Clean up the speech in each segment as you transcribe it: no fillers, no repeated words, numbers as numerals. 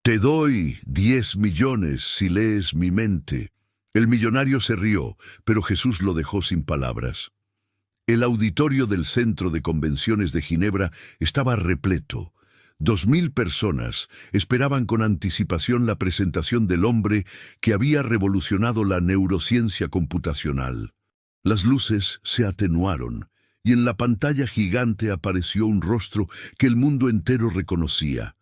Te doy 10 millones si lees mi mente. El millonario se rió, pero Jesús lo dejó sin palabras. El auditorio del Centro de Convenciones de Ginebra estaba repleto. 2000 personas esperaban con anticipación la presentación del hombre que había revolucionado la neurociencia computacional. Las luces se atenuaron y en la pantalla gigante apareció un rostro que el mundo entero reconocía.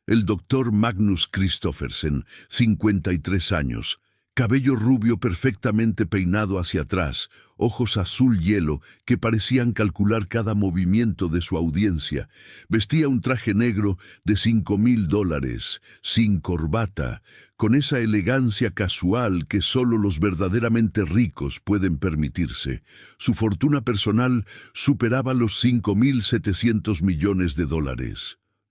El doctor Magnus Christoffersen, 53 años, cabello rubio perfectamente peinado hacia atrás, ojos azul hielo que parecían calcular cada movimiento de su audiencia. Vestía un traje negro de $5.000, sin corbata, con esa elegancia casual que solo los verdaderamente ricos pueden permitirse. Su fortuna personal superaba los $5.700 millones,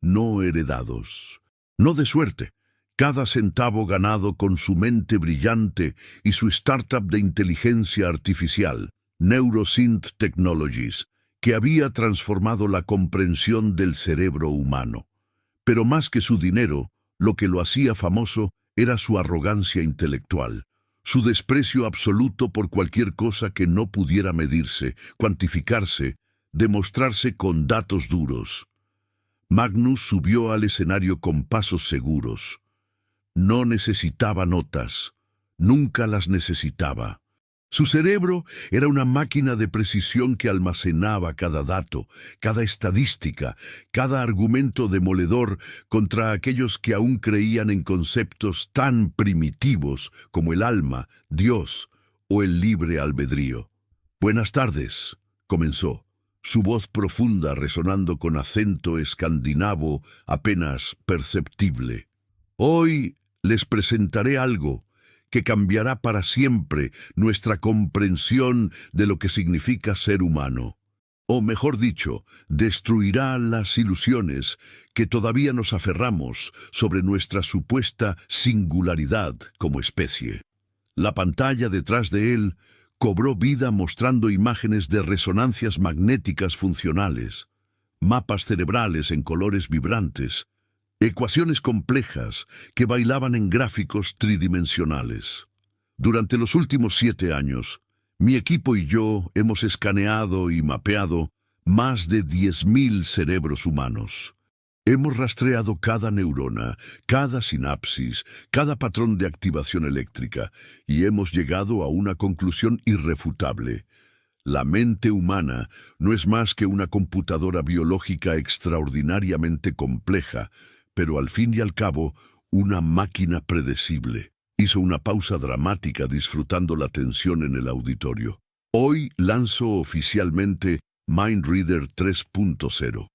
no heredados, no de suerte. Cada centavo ganado con su mente brillante y su startup de inteligencia artificial, NeuroSynth Technologies, que había transformado la comprensión del cerebro humano. Pero más que su dinero, lo que lo hacía famoso era su arrogancia intelectual, su desprecio absoluto por cualquier cosa que no pudiera medirse, cuantificarse, demostrarse con datos duros. Magnus subió al escenario con pasos seguros. No necesitaba notas, nunca las necesitaba. Su cerebro era una máquina de precisión que almacenaba cada dato, cada estadística, cada argumento demoledor contra aquellos que aún creían en conceptos tan primitivos como el alma, Dios o el libre albedrío. «Buenas tardes», comenzó, su voz profunda resonando con acento escandinavo apenas perceptible. «Hoy les presentaré algo que cambiará para siempre nuestra comprensión de lo que significa ser humano. O mejor dicho, destruirá las ilusiones que todavía nos aferramos sobre nuestra supuesta singularidad como especie». La pantalla detrás de él cobró vida mostrando imágenes de resonancias magnéticas funcionales, mapas cerebrales en colores vibrantes, ecuaciones complejas que bailaban en gráficos tridimensionales. Durante los últimos 7 años, mi equipo y yo hemos escaneado y mapeado más de 10.000 cerebros humanos. Hemos rastreado cada neurona, cada sinapsis, cada patrón de activación eléctrica y hemos llegado a una conclusión irrefutable. La mente humana no es más que una computadora biológica extraordinariamente compleja, pero al fin y al cabo, una máquina predecible. Hizo una pausa dramática disfrutando la tensión en el auditorio. Hoy lanzo oficialmente MindReader 3.0.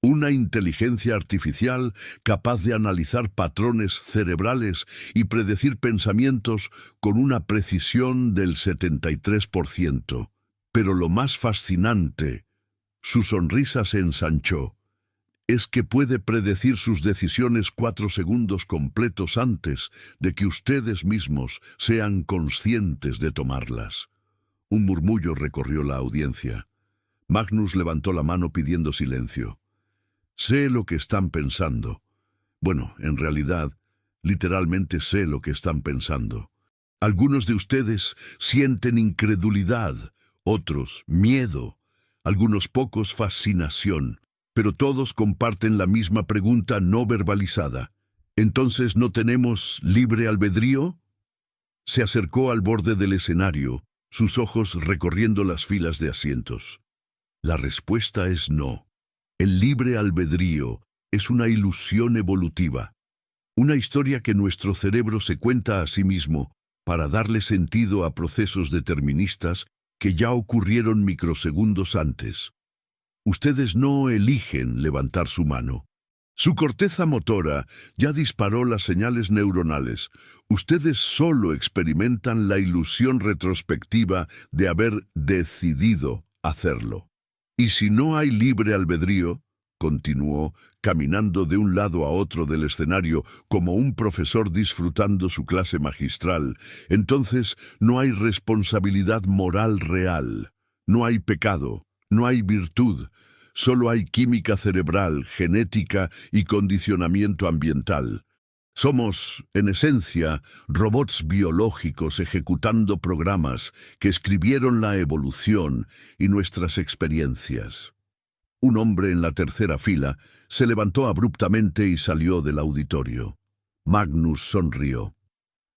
Una inteligencia artificial capaz de analizar patrones cerebrales y predecir pensamientos con una precisión del 73%. Pero lo más fascinante, su sonrisa se ensanchó, es que puede predecir sus decisiones 4 segundos completos antes de que ustedes mismos sean conscientes de tomarlas. Un murmullo recorrió la audiencia. Magnus levantó la mano pidiendo silencio. Sé lo que están pensando. Bueno, en realidad, literalmente sé lo que están pensando. Algunos de ustedes sienten incredulidad, otros miedo, algunos pocos fascinación, pero todos comparten la misma pregunta no verbalizada. ¿Entonces no tenemos libre albedrío? Se acercó al borde del escenario, sus ojos recorriendo las filas de asientos. La respuesta es no. El libre albedrío es una ilusión evolutiva, una historia que nuestro cerebro se cuenta a sí mismo para darle sentido a procesos deterministas que ya ocurrieron microsegundos antes. Ustedes no eligen levantar su mano. Su corteza motora ya disparó las señales neuronales. Ustedes solo experimentan la ilusión retrospectiva de haber decidido hacerlo. Y si no hay libre albedrío, continuó, caminando de un lado a otro del escenario como un profesor disfrutando su clase magistral, entonces no hay responsabilidad moral real, no hay pecado, no hay virtud, solo hay química cerebral, genética y condicionamiento ambiental. Somos, en esencia, robots biológicos ejecutando programas que escribieron la evolución y nuestras experiencias. Un hombre en la tercera fila se levantó abruptamente y salió del auditorio. Magnus sonrió.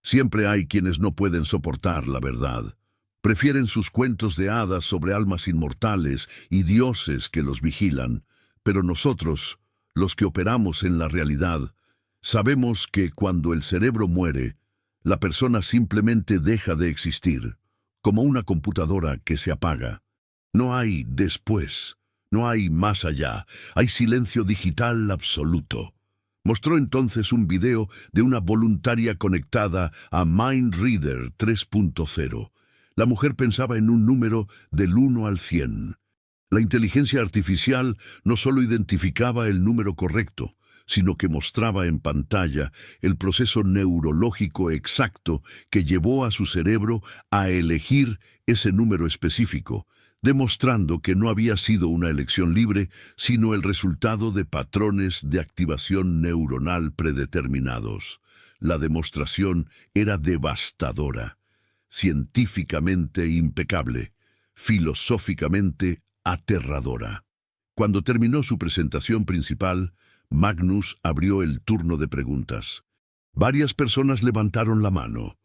Siempre hay quienes no pueden soportar la verdad. Prefieren sus cuentos de hadas sobre almas inmortales y dioses que los vigilan, pero nosotros, los que operamos en la realidad, sabemos que cuando el cerebro muere, la persona simplemente deja de existir, como una computadora que se apaga. No hay después, no hay más allá, hay silencio digital absoluto. Mostró entonces un video de una voluntaria conectada a MindReader 3.0. La mujer pensaba en un número del 1 al 100. La inteligencia artificial no solo identificaba el número correcto, sino que mostraba en pantalla el proceso neurológico exacto que llevó a su cerebro a elegir ese número específico, demostrando que no había sido una elección libre, sino el resultado de patrones de activación neuronal predeterminados. La demostración era devastadora, científicamente impecable, filosóficamente aterradora. Cuando terminó su presentación principal, Magnus abrió el turno de preguntas. Varias personas levantaron la mano.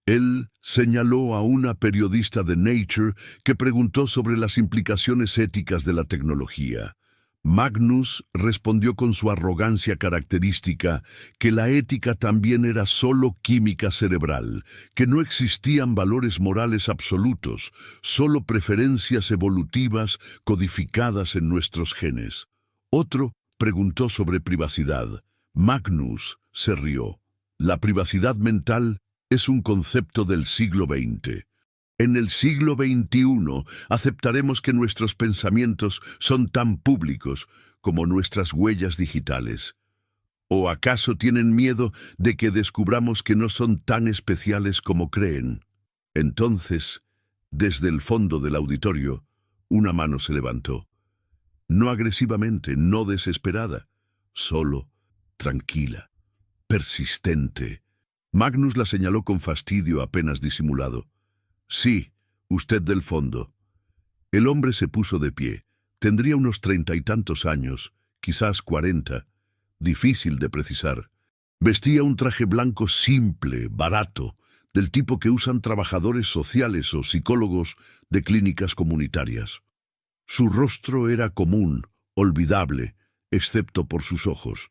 Él señaló a una periodista de Nature que preguntó sobre las implicaciones éticas de la tecnología. Magnus respondió con su arrogancia característica que la ética también era solo química cerebral, que no existían valores morales absolutos, solo preferencias evolutivas codificadas en nuestros genes. Otro preguntó sobre privacidad. Magnus se rió. La privacidad mental es un concepto del siglo XX. En el siglo XXI aceptaremos que nuestros pensamientos son tan públicos como nuestras huellas digitales. ¿O acaso tienen miedo de que descubramos que no son tan especiales como creen? Entonces, desde el fondo del auditorio, una mano se levantó. No agresivamente, no desesperada, solo, tranquila, persistente. Magnus la señaló con fastidio apenas disimulado. Sí, usted del fondo. El hombre se puso de pie. Tendría unos 30 y tantos años, quizás 40. Difícil de precisar. Vestía un traje blanco simple, barato, del tipo que usan trabajadores sociales o psicólogos de clínicas comunitarias. Su rostro era común, olvidable, excepto por sus ojos.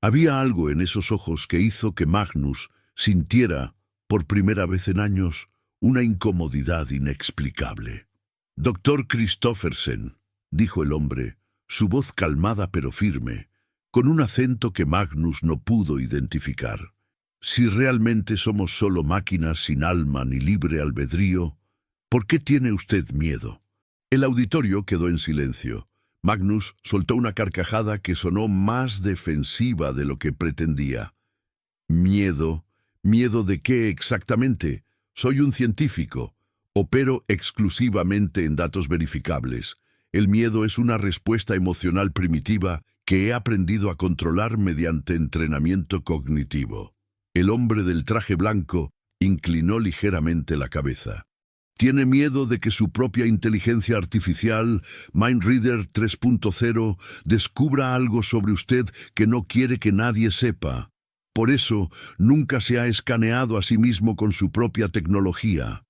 Había algo en esos ojos que hizo que Magnus sintiera, por primera vez en años, una incomodidad inexplicable. «Doctor Christoffersen», dijo el hombre, su voz calmada pero firme, con un acento que Magnus no pudo identificar. «Si realmente somos solo máquinas sin alma ni libre albedrío, ¿por qué tiene usted miedo?» El auditorio quedó en silencio. Magnus soltó una carcajada que sonó más defensiva de lo que pretendía. «¿Miedo? ¿Miedo de qué exactamente? Soy un científico. Opero exclusivamente en datos verificables. El miedo es una respuesta emocional primitiva que he aprendido a controlar mediante entrenamiento cognitivo». El hombre del traje blanco inclinó ligeramente la cabeza. ¿Tiene miedo de que su propia inteligencia artificial, MindReader 3.0, descubra algo sobre usted que no quiere que nadie sepa? Por eso, nunca se ha escaneado a sí mismo con su propia tecnología.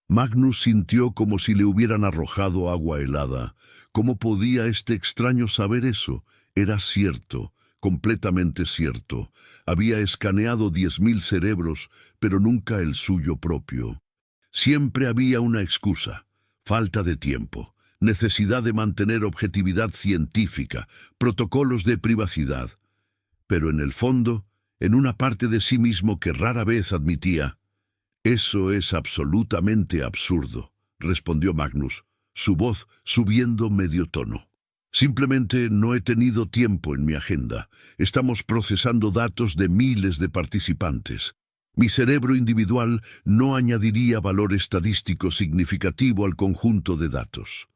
Magnus sintió como si le hubieran arrojado agua helada. ¿Cómo podía este extraño saber eso? Era cierto, completamente cierto. Había escaneado 10.000 cerebros, pero nunca el suyo propio. Siempre había una excusa: falta de tiempo, necesidad de mantener objetividad científica, protocolos de privacidad. Pero en el fondo, en una parte de sí mismo que rara vez admitía: «Eso es absolutamente absurdo», respondió Magnus, su voz subiendo medio tono. «Simplemente no he tenido tiempo en mi agenda. Estamos procesando datos de miles de participantes. Mi cerebro individual no añadiría valor estadístico significativo al conjunto de datos».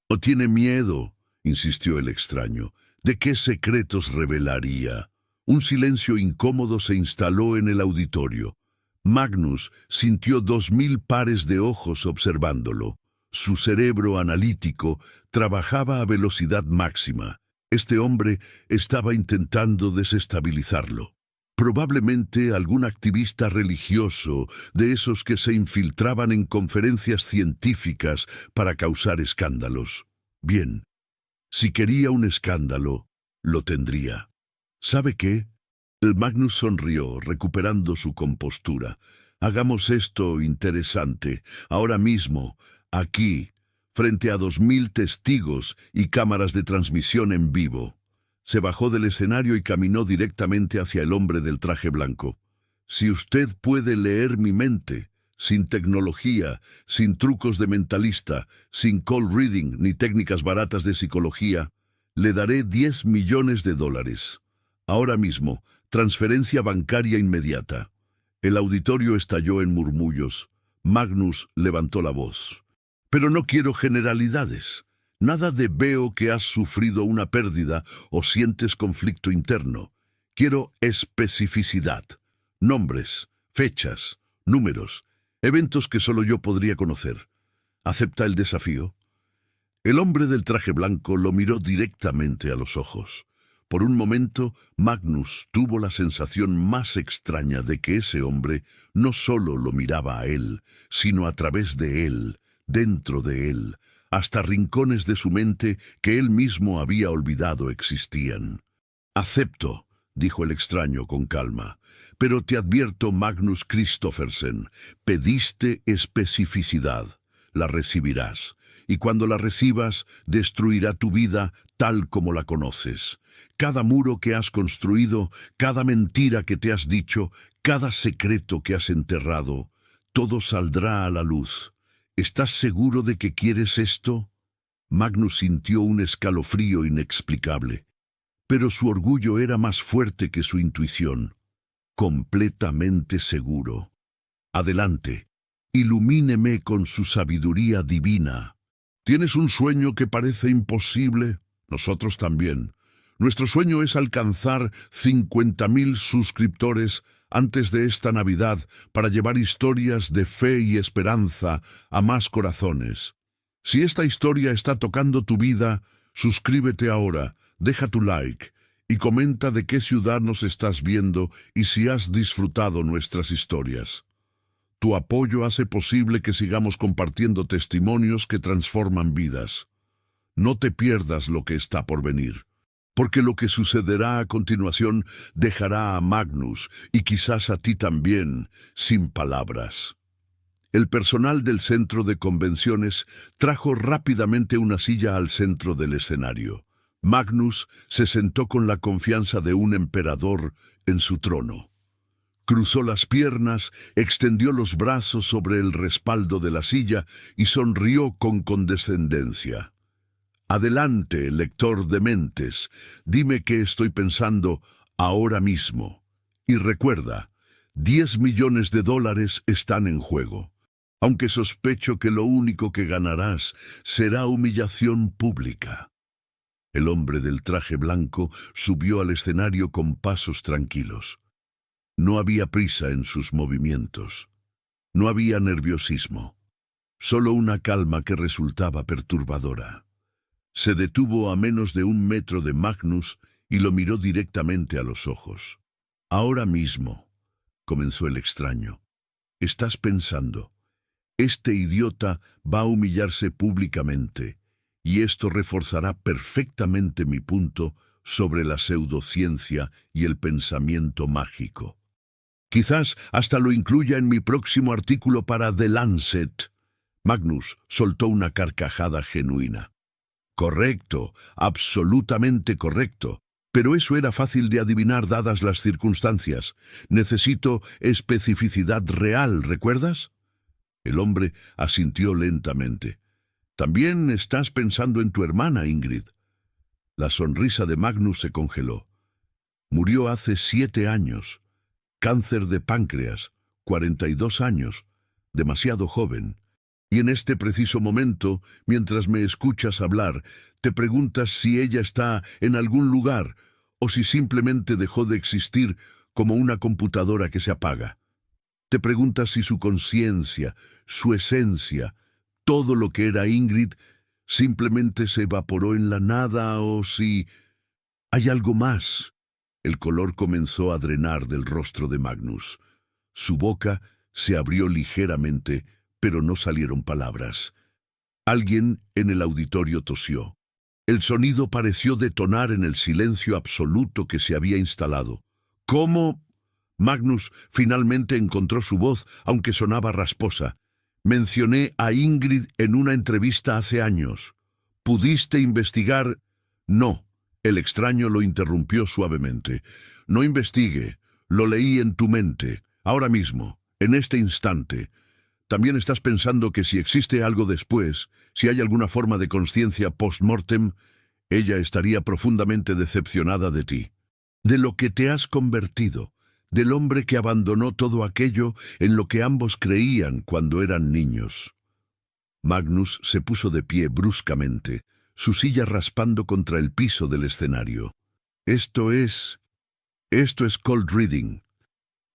«¿O tiene miedo?», insistió el extraño. «¿De qué secretos revelaría? Un silencio incómodo se instaló en el auditorio. Magnus sintió 2000 pares de ojos observándolo. Su cerebro analítico trabajaba a velocidad máxima. Este hombre estaba intentando desestabilizarlo. Probablemente algún activista religioso de esos que se infiltraban en conferencias científicas para causar escándalos. Bien, si quería un escándalo, lo tendría. ¿Sabe qué? El Magnus sonrió, recuperando su compostura. Hagamos esto interesante, ahora mismo, aquí, frente a 2000 testigos y cámaras de transmisión en vivo. Se bajó del escenario y caminó directamente hacia el hombre del traje blanco. Si usted puede leer mi mente, sin tecnología, sin trucos de mentalista, sin cold reading ni técnicas baratas de psicología, le daré $10 millones. Ahora mismo, transferencia bancaria inmediata. El auditorio estalló en murmullos. Magnus levantó la voz. Pero no quiero generalidades. Nada de veo que has sufrido una pérdida o sientes conflicto interno. Quiero especificidad. Nombres, fechas, números, eventos que solo yo podría conocer. ¿Acepta el desafío? El hombre del traje blanco lo miró directamente a los ojos. Por un momento, Magnus tuvo la sensación más extraña de que ese hombre no solo lo miraba a él, sino a través de él, dentro de él, hasta rincones de su mente que él mismo había olvidado existían. «Acepto», dijo el extraño con calma, «pero te advierto, Magnus Christoffersen, pediste especificidad, la recibirás, y cuando la recibas, destruirá tu vida tal como la conoces. Cada muro que has construido, cada mentira que te has dicho, cada secreto que has enterrado, todo saldrá a la luz. ¿Estás seguro de que quieres esto?» Magnus sintió un escalofrío inexplicable, pero su orgullo era más fuerte que su intuición. Completamente seguro. «Adelante, ilumíneme con su sabiduría divina. ¿Tienes un sueño que parece imposible? Nosotros también. Nuestro sueño es alcanzar 50.000 suscriptores antes de esta Navidad para llevar historias de fe y esperanza a más corazones. Si esta historia está tocando tu vida, suscríbete ahora, deja tu like y comenta de qué ciudad nos estás viendo y si has disfrutado nuestras historias. Tu apoyo hace posible que sigamos compartiendo testimonios que transforman vidas. No te pierdas lo que está por venir, porque lo que sucederá a continuación dejará a Magnus, y quizás a ti también, sin palabras. El personal del centro de convenciones trajo rápidamente una silla al centro del escenario. Magnus se sentó con la confianza de un emperador en su trono. Cruzó las piernas, extendió los brazos sobre el respaldo de la silla y sonrió con condescendencia. «Adelante, lector de mentes, dime qué estoy pensando ahora mismo. Y recuerda, $10 millones están en juego, aunque sospecho que lo único que ganarás será humillación pública». El hombre del traje blanco subió al escenario con pasos tranquilos. No había prisa en sus movimientos. No había nerviosismo. Solo una calma que resultaba perturbadora. Se detuvo a menos de 1 metro de Magnus y lo miró directamente a los ojos. «Ahora mismo», comenzó el extraño, «estás pensando, este idiota va a humillarse públicamente, y esto reforzará perfectamente mi punto sobre la pseudociencia y el pensamiento mágico. Quizás hasta lo incluya en mi próximo artículo para The Lancet». Magnus soltó una carcajada genuina. «Correcto, absolutamente correcto. Pero eso era fácil de adivinar dadas las circunstancias. Necesito especificidad real, ¿recuerdas?» El hombre asintió lentamente. «También estás pensando en tu hermana, Ingrid». La sonrisa de Magnus se congeló. «Murió hace 7 años. Cáncer de páncreas, 42 años, demasiado joven. Y en este preciso momento, mientras me escuchas hablar, te preguntas si ella está en algún lugar o si simplemente dejó de existir como una computadora que se apaga. Te preguntas si su conciencia, su esencia, todo lo que era Ingrid, simplemente se evaporó en la nada o si hay algo más. El color comenzó a drenar del rostro de Magnus. Su boca se abrió ligeramente, pero no salieron palabras. Alguien en el auditorio tosió. El sonido pareció detonar en el silencio absoluto que se había instalado. ¿Cómo? Magnus finalmente encontró su voz, aunque sonaba rasposa. Mencioné a Ingrid en una entrevista hace años. ¿Pudiste investigar? No. El extraño lo interrumpió suavemente. No investigue. Lo leí en tu mente. Ahora mismo. En este instante. También estás pensando que si existe algo después, si hay alguna forma de conciencia post-mortem, ella estaría profundamente decepcionada de ti. De lo que te has convertido. Del hombre que abandonó todo aquello en lo que ambos creían cuando eran niños. Magnus se puso de pie bruscamente, su silla raspando contra el piso del escenario. Esto es cold reading.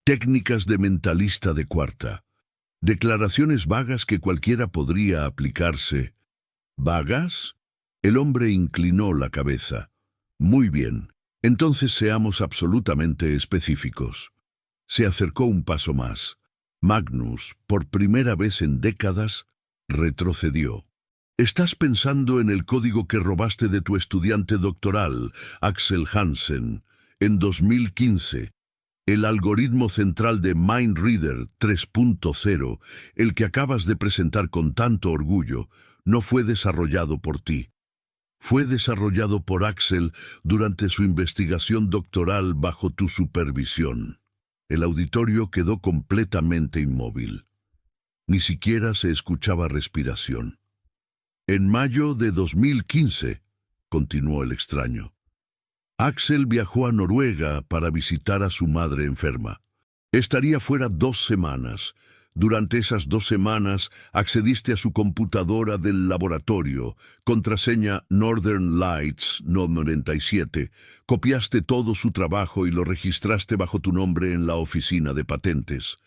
Técnicas de mentalista de cuarta. Declaraciones vagas que cualquiera podría aplicarse. ¿Vagas? El hombre inclinó la cabeza. Muy bien. Entonces seamos absolutamente específicos. Se acercó un paso más. Magnus, por primera vez en décadas, retrocedió. Estás pensando en el código que robaste de tu estudiante doctoral, Axel Hansen, en 2015. El algoritmo central de MindReader 3.0, el que acabas de presentar con tanto orgullo, no fue desarrollado por ti. Fue desarrollado por Axel durante su investigación doctoral bajo tu supervisión. El auditorio quedó completamente inmóvil. Ni siquiera se escuchaba respiración. En mayo de 2015, continuó el extraño, Axel viajó a Noruega para visitar a su madre enferma. Estaría fuera 2 semanas. Durante esas 2 semanas accediste a su computadora del laboratorio, contraseña Northern Lights 97, copiaste todo su trabajo y lo registraste bajo tu nombre en la oficina de patentes.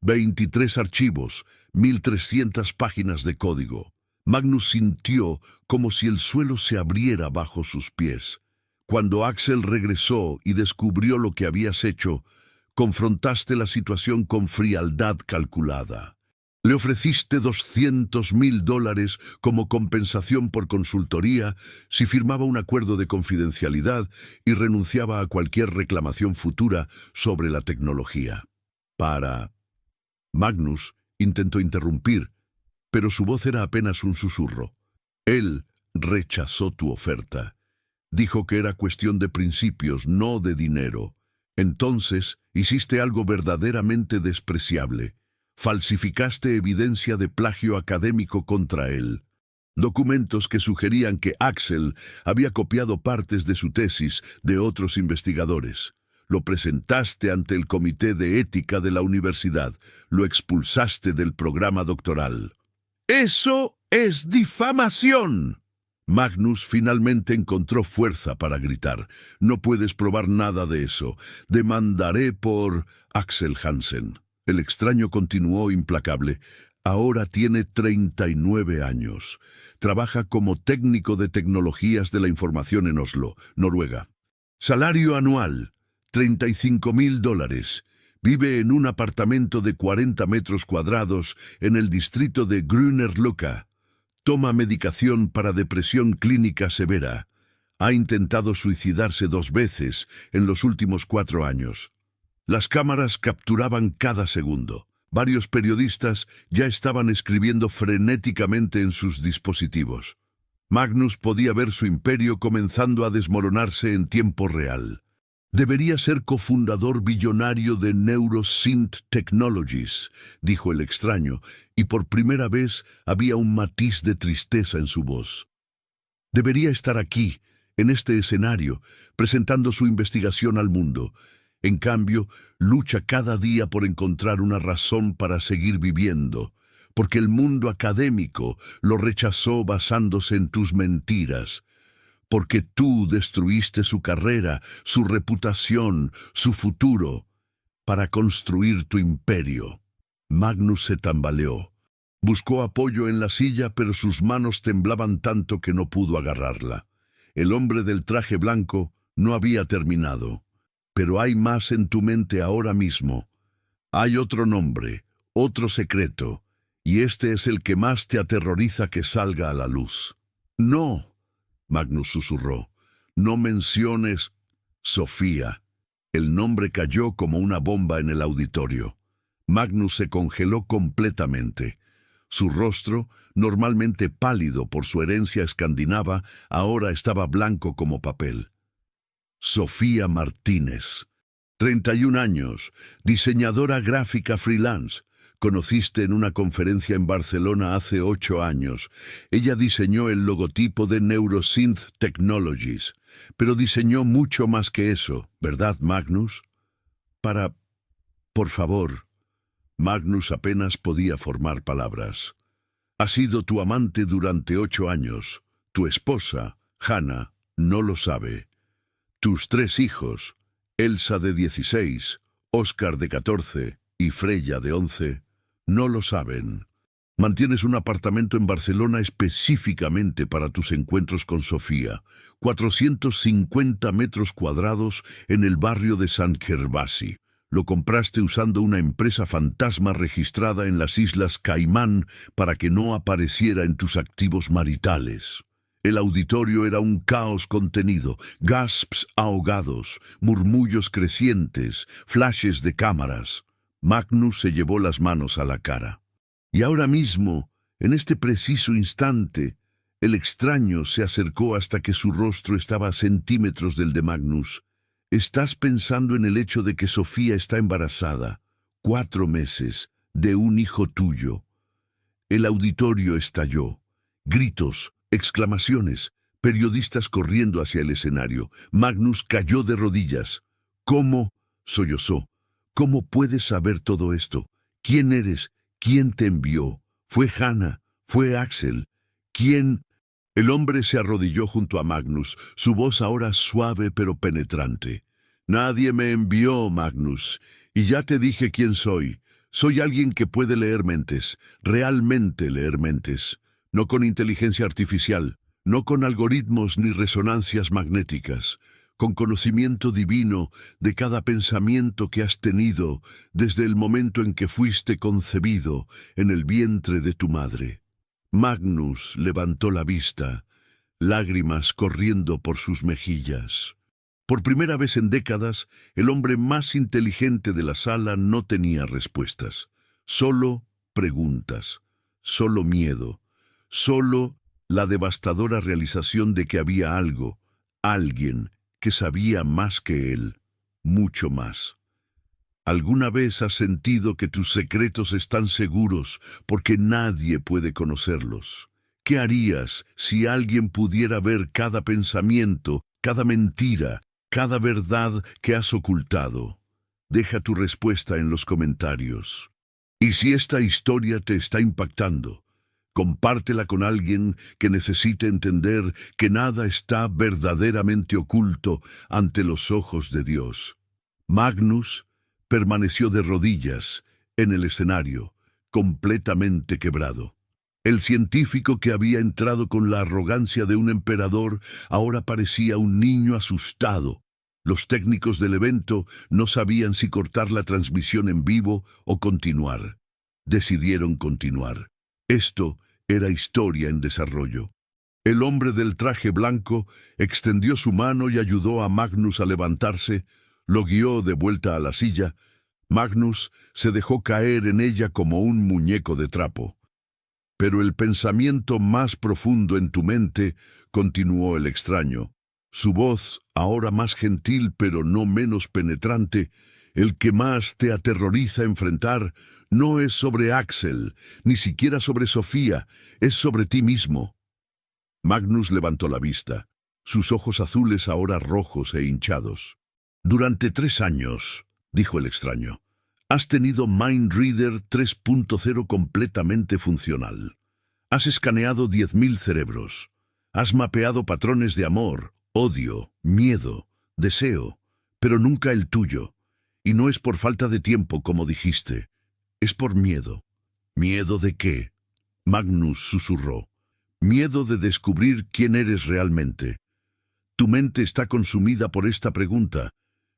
23 archivos, 1300 páginas de código. Magnus sintió como si el suelo se abriera bajo sus pies. Cuando Axel regresó y descubrió lo que habías hecho, confrontaste la situación con frialdad calculada. Le ofreciste $200,000 como compensación por consultoría si firmaba un acuerdo de confidencialidad y renunciaba a cualquier reclamación futura sobre la tecnología. Magnus intentó interrumpir, pero su voz era apenas un susurro. Él rechazó tu oferta. Dijo que era cuestión de principios, no de dinero. Entonces, hiciste algo verdaderamente despreciable. Falsificaste evidencia de plagio académico contra él. Documentos que sugerían que Axel había copiado partes de su tesis de otros investigadores. Lo presentaste ante el comité de ética de la universidad. Lo expulsaste del programa doctoral. ¡Eso es difamación! Magnus finalmente encontró fuerza para gritar. No puedes probar nada de eso. Demandaré por Axel Hansen. El extraño continuó implacable. Ahora tiene 39 años. Trabaja como técnico de tecnologías de la información en Oslo, Noruega. Salario anual, $35,000. Vive en un apartamento de 40 metros cuadrados en el distrito de Grünerløkka. Toma medicación para depresión clínica severa. Ha intentado suicidarse 2 veces en los últimos 4 años. Las cámaras capturaban cada segundo. Varios periodistas ya estaban escribiendo frenéticamente en sus dispositivos. Magnus podía ver su imperio comenzando a desmoronarse en tiempo real. Debería ser cofundador billonario de NeuroSynth Technologies, dijo el extraño, y por primera vez había un matiz de tristeza en su voz. Debería estar aquí, en este escenario, presentando su investigación al mundo. En cambio, lucha cada día por encontrar una razón para seguir viviendo, porque el mundo académico lo rechazó basándose en tus mentiras. porque tú destruiste su carrera, su reputación, su futuro, para construir tu imperio. Magnus se tambaleó. Buscó apoyo en la silla, pero sus manos temblaban tanto que no pudo agarrarla. El hombre del traje blanco no había terminado. Pero hay más en tu mente ahora mismo. Hay otro nombre, otro secreto, y este es el que más te aterroriza que salga a la luz. No, Magnus susurró, no menciones Sofía. El nombre cayó como una bomba en el auditorio. Magnus se congeló completamente. Su rostro, normalmente pálido por su herencia escandinava, ahora estaba blanco como papel. Sofía Martínez, 31 años, diseñadora gráfica freelance. Conociste en una conferencia en Barcelona hace 8 años. Ella diseñó el logotipo de Neurosynth Technologies, pero diseñó mucho más que eso, ¿verdad, Magnus? Por favor. Magnus apenas podía formar palabras. Ha sido tu amante durante 8 años. Tu esposa, Hannah, no lo sabe. Tus 3 hijos, Elsa de 16, Oscar de 14 y Freya de 11, no lo saben. Mantienes un apartamento en Barcelona específicamente para tus encuentros con Sofía, 450 metros cuadrados en el barrio de San Gervasi. Lo compraste usando una empresa fantasma registrada en las Islas Caimán para que no apareciera en tus activos maritales. El auditorio era un caos contenido, gasps ahogados, murmullos crecientes, flashes de cámaras. Magnus se llevó las manos a la cara. Y ahora mismo, en este preciso instante, el extraño se acercó hasta que su rostro estaba a centímetros del de Magnus. Estás pensando en el hecho de que Sofía está embarazada, 4 meses, de un hijo tuyo. El auditorio estalló. Gritos, exclamaciones, periodistas corriendo hacia el escenario. Magnus cayó de rodillas. ¿Cómo? Sollozó. ¿Cómo puedes saber todo esto? ¿Quién eres? ¿Quién te envió? ¿Fue Hannah? ¿Fue Axel? ¿Quién? El hombre se arrodilló junto a Magnus, su voz ahora suave pero penetrante. Nadie me envió, Magnus, y ya te dije quién soy. Soy alguien que puede leer mentes, realmente leer mentes. No con inteligencia artificial, no con algoritmos ni resonancias magnéticas, con conocimiento divino de cada pensamiento que has tenido desde el momento en que fuiste concebido en el vientre de tu madre. Magnus levantó la vista, lágrimas corriendo por sus mejillas. Por primera vez en décadas, el hombre más inteligente de la sala no tenía respuestas, solo preguntas, solo miedo, solo la devastadora realización de que había algo, alguien que sabía más que él, mucho más. ¿Alguna vez has sentido que tus secretos están seguros porque nadie puede conocerlos? ¿Qué harías si alguien pudiera ver cada pensamiento, cada mentira, cada verdad que has ocultado? Deja tu respuesta en los comentarios. Y si esta historia te está impactando, compártela con alguien que necesite entender que nada está verdaderamente oculto ante los ojos de Dios. Magnus permaneció de rodillas en el escenario, completamente quebrado. El científico que había entrado con la arrogancia de un emperador ahora parecía un niño asustado. Los técnicos del evento no sabían si cortar la transmisión en vivo o continuar. Decidieron continuar. Esto era historia en desarrollo. El hombre del traje blanco extendió su mano y ayudó a Magnus a levantarse, lo guió de vuelta a la silla. Magnus se dejó caer en ella como un muñeco de trapo. Pero el pensamiento más profundo en tu mente, continuó el extraño. Su voz, ahora más gentil pero no menos penetrante, el que más te aterroriza enfrentar, no es sobre Axel, ni siquiera sobre Sofía, es sobre ti mismo. Magnus levantó la vista, sus ojos azules ahora rojos e hinchados. Durante 3 años, dijo el extraño, has tenido MindReader 3.0 completamente funcional. Has escaneado 10.000 cerebros. Has mapeado patrones de amor, odio, miedo, deseo, pero nunca el tuyo. Y no es por falta de tiempo, como dijiste. Es por miedo. ¿Miedo de qué? Magnus susurró. Miedo de descubrir quién eres realmente. Tu mente está consumida por esta pregunta.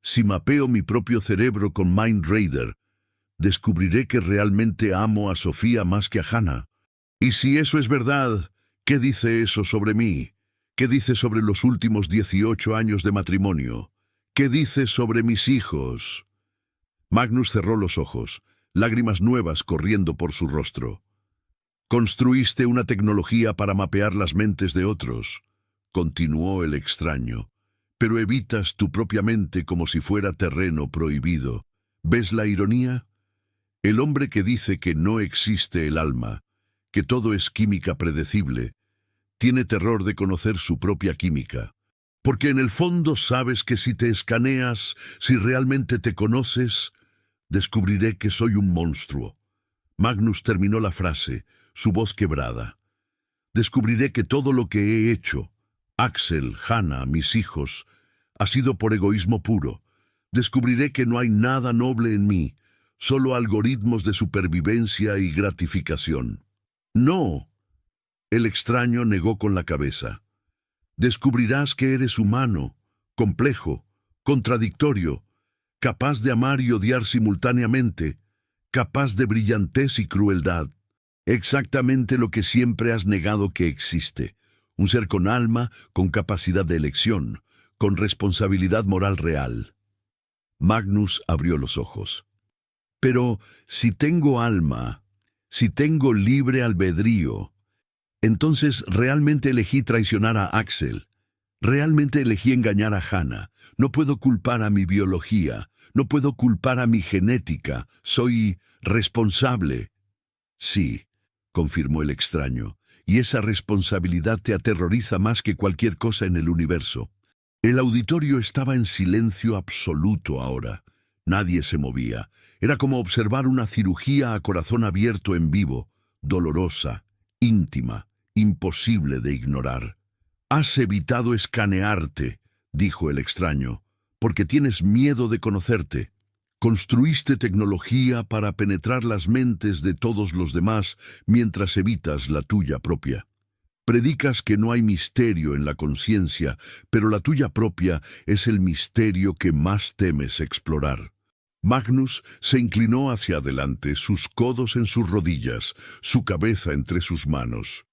Si mapeo mi propio cerebro con Mind Raider, descubriré que realmente amo a Sofía más que a Hannah. Y si eso es verdad, ¿qué dice eso sobre mí? ¿Qué dice sobre los últimos 18 años de matrimonio? ¿Qué dice sobre mis hijos? Magnus cerró los ojos, lágrimas nuevas corriendo por su rostro. Construiste una tecnología para mapear las mentes de otros, continuó el extraño, pero evitas tu propia mente como si fuera terreno prohibido. ¿Ves la ironía? El hombre que dice que no existe el alma, que todo es química predecible, tiene terror de conocer su propia química. Porque en el fondo sabes que si te escaneas, si realmente te conoces, descubriré que soy un monstruo. Magnus terminó la frase, su voz quebrada. Descubriré que todo lo que he hecho, Axel, Hannah, mis hijos, ha sido por egoísmo puro. Descubriré que no hay nada noble en mí, solo algoritmos de supervivencia y gratificación. No. El extraño negó con la cabeza. Descubrirás que eres humano, complejo, contradictorio, capaz de amar y odiar simultáneamente, capaz de brillantez y crueldad. Exactamente lo que siempre has negado que existe. Un ser con alma, con capacidad de elección, con responsabilidad moral real. Magnus abrió los ojos. Pero si tengo alma, si tengo libre albedrío, entonces realmente elegí traicionar a Axel. Realmente elegí engañar a Hannah. No puedo culpar a mi biología. No puedo culpar a mi genética. Soy responsable. Sí, confirmó el extraño, y esa responsabilidad te aterroriza más que cualquier cosa en el universo. El auditorio estaba en silencio absoluto ahora. Nadie se movía. Era como observar una cirugía a corazón abierto en vivo, dolorosa, íntima, imposible de ignorar. Has evitado escanearte, dijo el extraño, porque tienes miedo de conocerte. Construiste tecnología para penetrar las mentes de todos los demás mientras evitas la tuya propia. Predicas que no hay misterio en la conciencia, pero la tuya propia es el misterio que más temes explorar. Magnus se inclinó hacia adelante, sus codos en sus rodillas, su cabeza entre sus manos.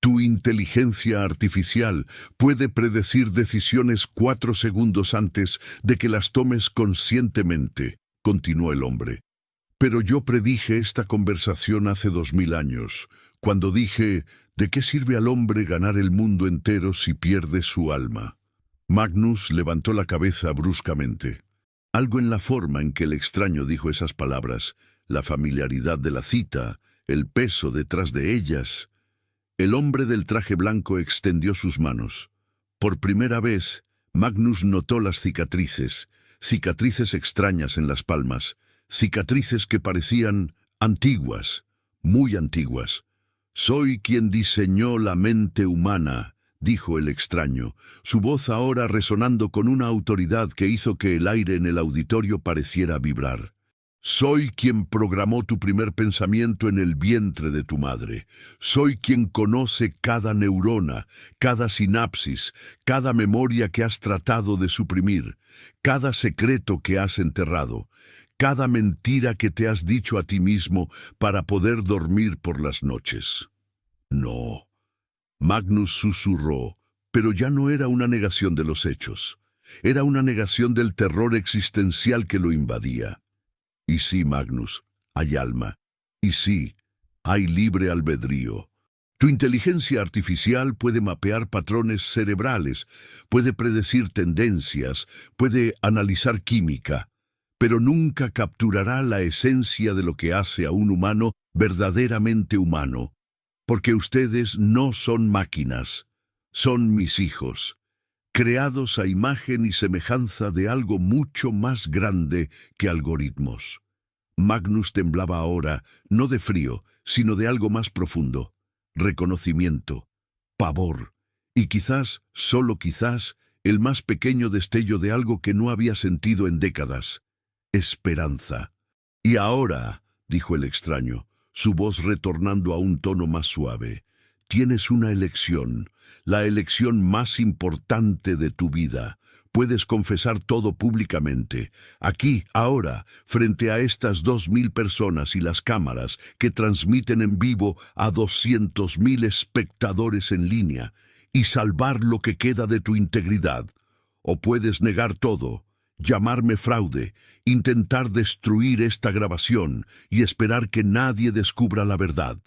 Tu inteligencia artificial puede predecir decisiones 4 segundos antes de que las tomes conscientemente, continuó el hombre. Pero yo predije esta conversación hace 2000 años, cuando dije, ¿de qué sirve al hombre ganar el mundo entero si pierde su alma? Magnus levantó la cabeza bruscamente. Algo en la forma en que el extraño dijo esas palabras, la familiaridad de la cita, el peso detrás de ellas. El hombre del traje blanco extendió sus manos. Por primera vez, Magnus notó las cicatrices, cicatrices extrañas en las palmas, cicatrices que parecían antiguas, muy antiguas. Soy quien diseñó la mente humana, dijo el extraño, su voz ahora resonando con una autoridad que hizo que el aire en el auditorio pareciera vibrar. Soy quien programó tu primer pensamiento en el vientre de tu madre. Soy quien conoce cada neurona, cada sinapsis, cada memoria que has tratado de suprimir, cada secreto que has enterrado, cada mentira que te has dicho a ti mismo para poder dormir por las noches. No. Magnus susurró, pero ya no era una negación de los hechos. Era una negación del terror existencial que lo invadía. Y sí, Magnus, hay alma. Y sí, hay libre albedrío. Tu inteligencia artificial puede mapear patrones cerebrales, puede predecir tendencias, puede analizar química, pero nunca capturará la esencia de lo que hace a un humano verdaderamente humano. Porque ustedes no son máquinas, son mis hijos, creados a imagen y semejanza de algo mucho más grande que algoritmos. Magnus temblaba ahora, no de frío, sino de algo más profundo, reconocimiento, pavor, Y quizás, solo quizás, el más pequeño destello de algo que no había sentido en décadas: esperanza. Y ahora, dijo el extraño, su voz retornando a un tono más suave, tienes una elección, la elección más importante de tu vida. Puedes confesar todo públicamente, aquí, ahora, frente a estas 2000 personas y las cámaras que transmiten en vivo a 200.000 espectadores en línea, y salvar lo que queda de tu integridad. O puedes negar todo, llamarme fraude, intentar destruir esta grabación y esperar que nadie descubra la verdad.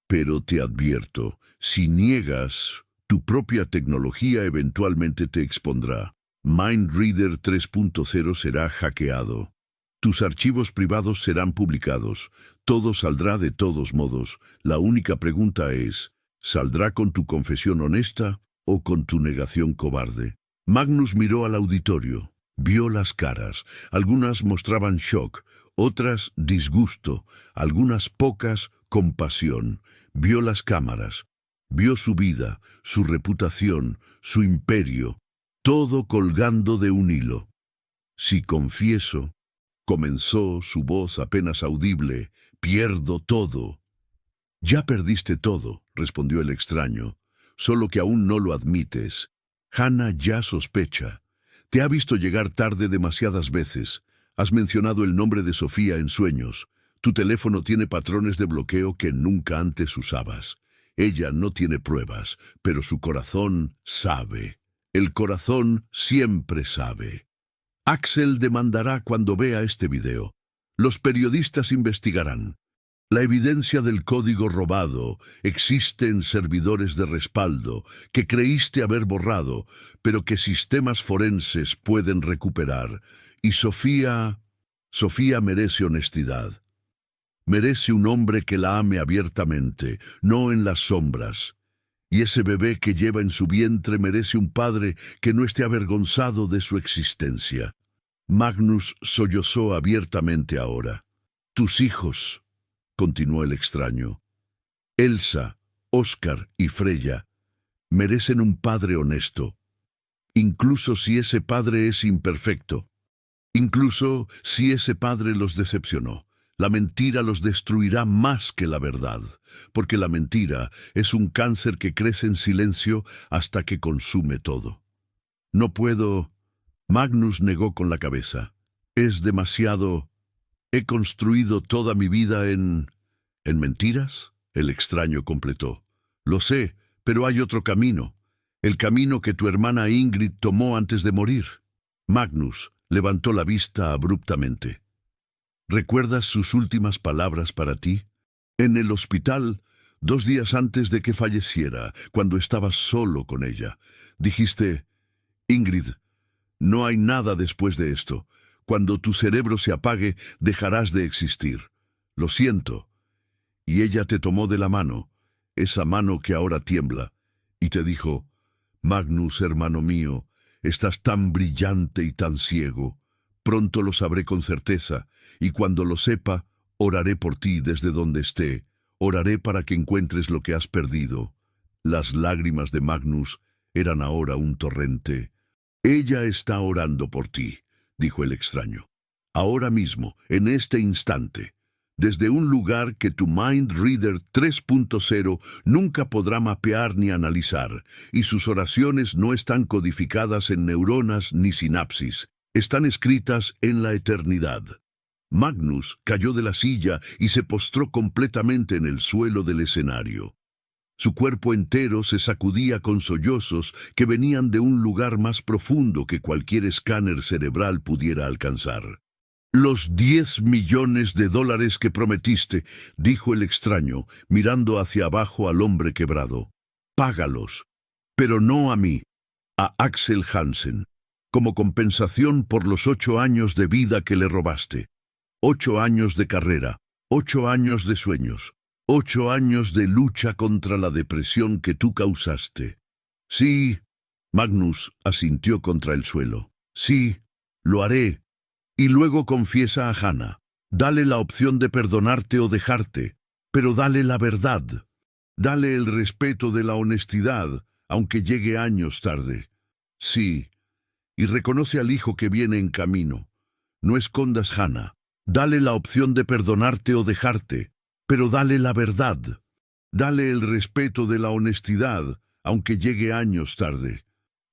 Pero te advierto, si niegas, tu propia tecnología eventualmente te expondrá. MindReader 3.0 será hackeado. Tus archivos privados serán publicados. Todo saldrá de todos modos. La única pregunta es, ¿saldrá con tu confesión honesta o con tu negación cobarde? Magnus miró al auditorio. Vio las caras. Algunas mostraban shock, otras disgusto, algunas pocas compasión. Vio las cámaras. Vio su vida, su reputación, su imperio, todo colgando de un hilo. Si confieso, comenzó su voz apenas audible, pierdo todo. Ya perdiste todo, respondió el extraño, solo que aún no lo admites. Hannah ya sospecha. Te ha visto llegar tarde demasiadas veces. Has mencionado el nombre de Sofía en sueños. Tu teléfono tiene patrones de bloqueo que nunca antes usabas. Ella no tiene pruebas, pero su corazón sabe. El corazón siempre sabe. Axel demandará cuando vea este video. Los periodistas investigarán. La evidencia del código robado existe en servidores de respaldo que creíste haber borrado, pero que sistemas forenses pueden recuperar. Y Sofía merece honestidad. Merece un hombre que la ame abiertamente, no en las sombras. Y ese bebé que lleva en su vientre merece un padre que no esté avergonzado de su existencia. Magnus sollozó abiertamente ahora. Tus hijos, continuó el extraño, Elsa, Oscar y Freya, merecen un padre honesto, incluso si ese padre es imperfecto, incluso si ese padre los decepcionó. La mentira los destruirá más que la verdad, porque la mentira es un cáncer que crece en silencio hasta que consume todo. No puedo. Magnus negó con la cabeza. Es demasiado. He construido toda mi vida en mentiras, el extraño completó. Lo sé, pero hay otro camino. El camino que tu hermana Ingrid tomó antes de morir. Magnus levantó la vista abruptamente. ¿Recuerdas sus últimas palabras para ti? En el hospital, 2 días antes de que falleciera, cuando estabas solo con ella, dijiste: Ingrid, no hay nada después de esto. Cuando tu cerebro se apague, dejarás de existir. Lo siento. Y ella te tomó de la mano, esa mano que ahora tiembla, y te dijo: Magnus, hermano mío, estás tan brillante y tan ciego. Pronto lo sabré con certeza, y cuando lo sepa, oraré por ti desde donde esté. Oraré para que encuentres lo que has perdido. Las lágrimas de Magnus eran ahora un torrente. Ella está orando por ti, dijo el extraño. Ahora mismo, en este instante, desde un lugar que tu MindReader 3.0 nunca podrá mapear ni analizar, y sus oraciones no están codificadas en neuronas ni sinapsis. Están escritas en la eternidad. Magnus cayó de la silla y se postró completamente en el suelo del escenario. Su cuerpo entero se sacudía con sollozos que venían de un lugar más profundo que cualquier escáner cerebral pudiera alcanzar. Los 10 millones de dólares que prometiste, dijo el extraño, mirando hacia abajo al hombre quebrado. Págalos, pero no a mí, a Axel Hansen, como compensación por los 8 años de vida que le robaste. 8 años de carrera, 8 años de sueños, 8 años de lucha contra la depresión que tú causaste. Sí, Magnus asintió contra el suelo. Sí, lo haré. Y luego confiesa a Hannah. Dale la opción de perdonarte o dejarte, pero dale la verdad. Dale el respeto de la honestidad, aunque llegue años tarde. Sí, y reconoce al hijo que viene en camino. No escondas, Hannah. Dale la opción de perdonarte o dejarte, pero dale la verdad. Dale el respeto de la honestidad, aunque llegue años tarde.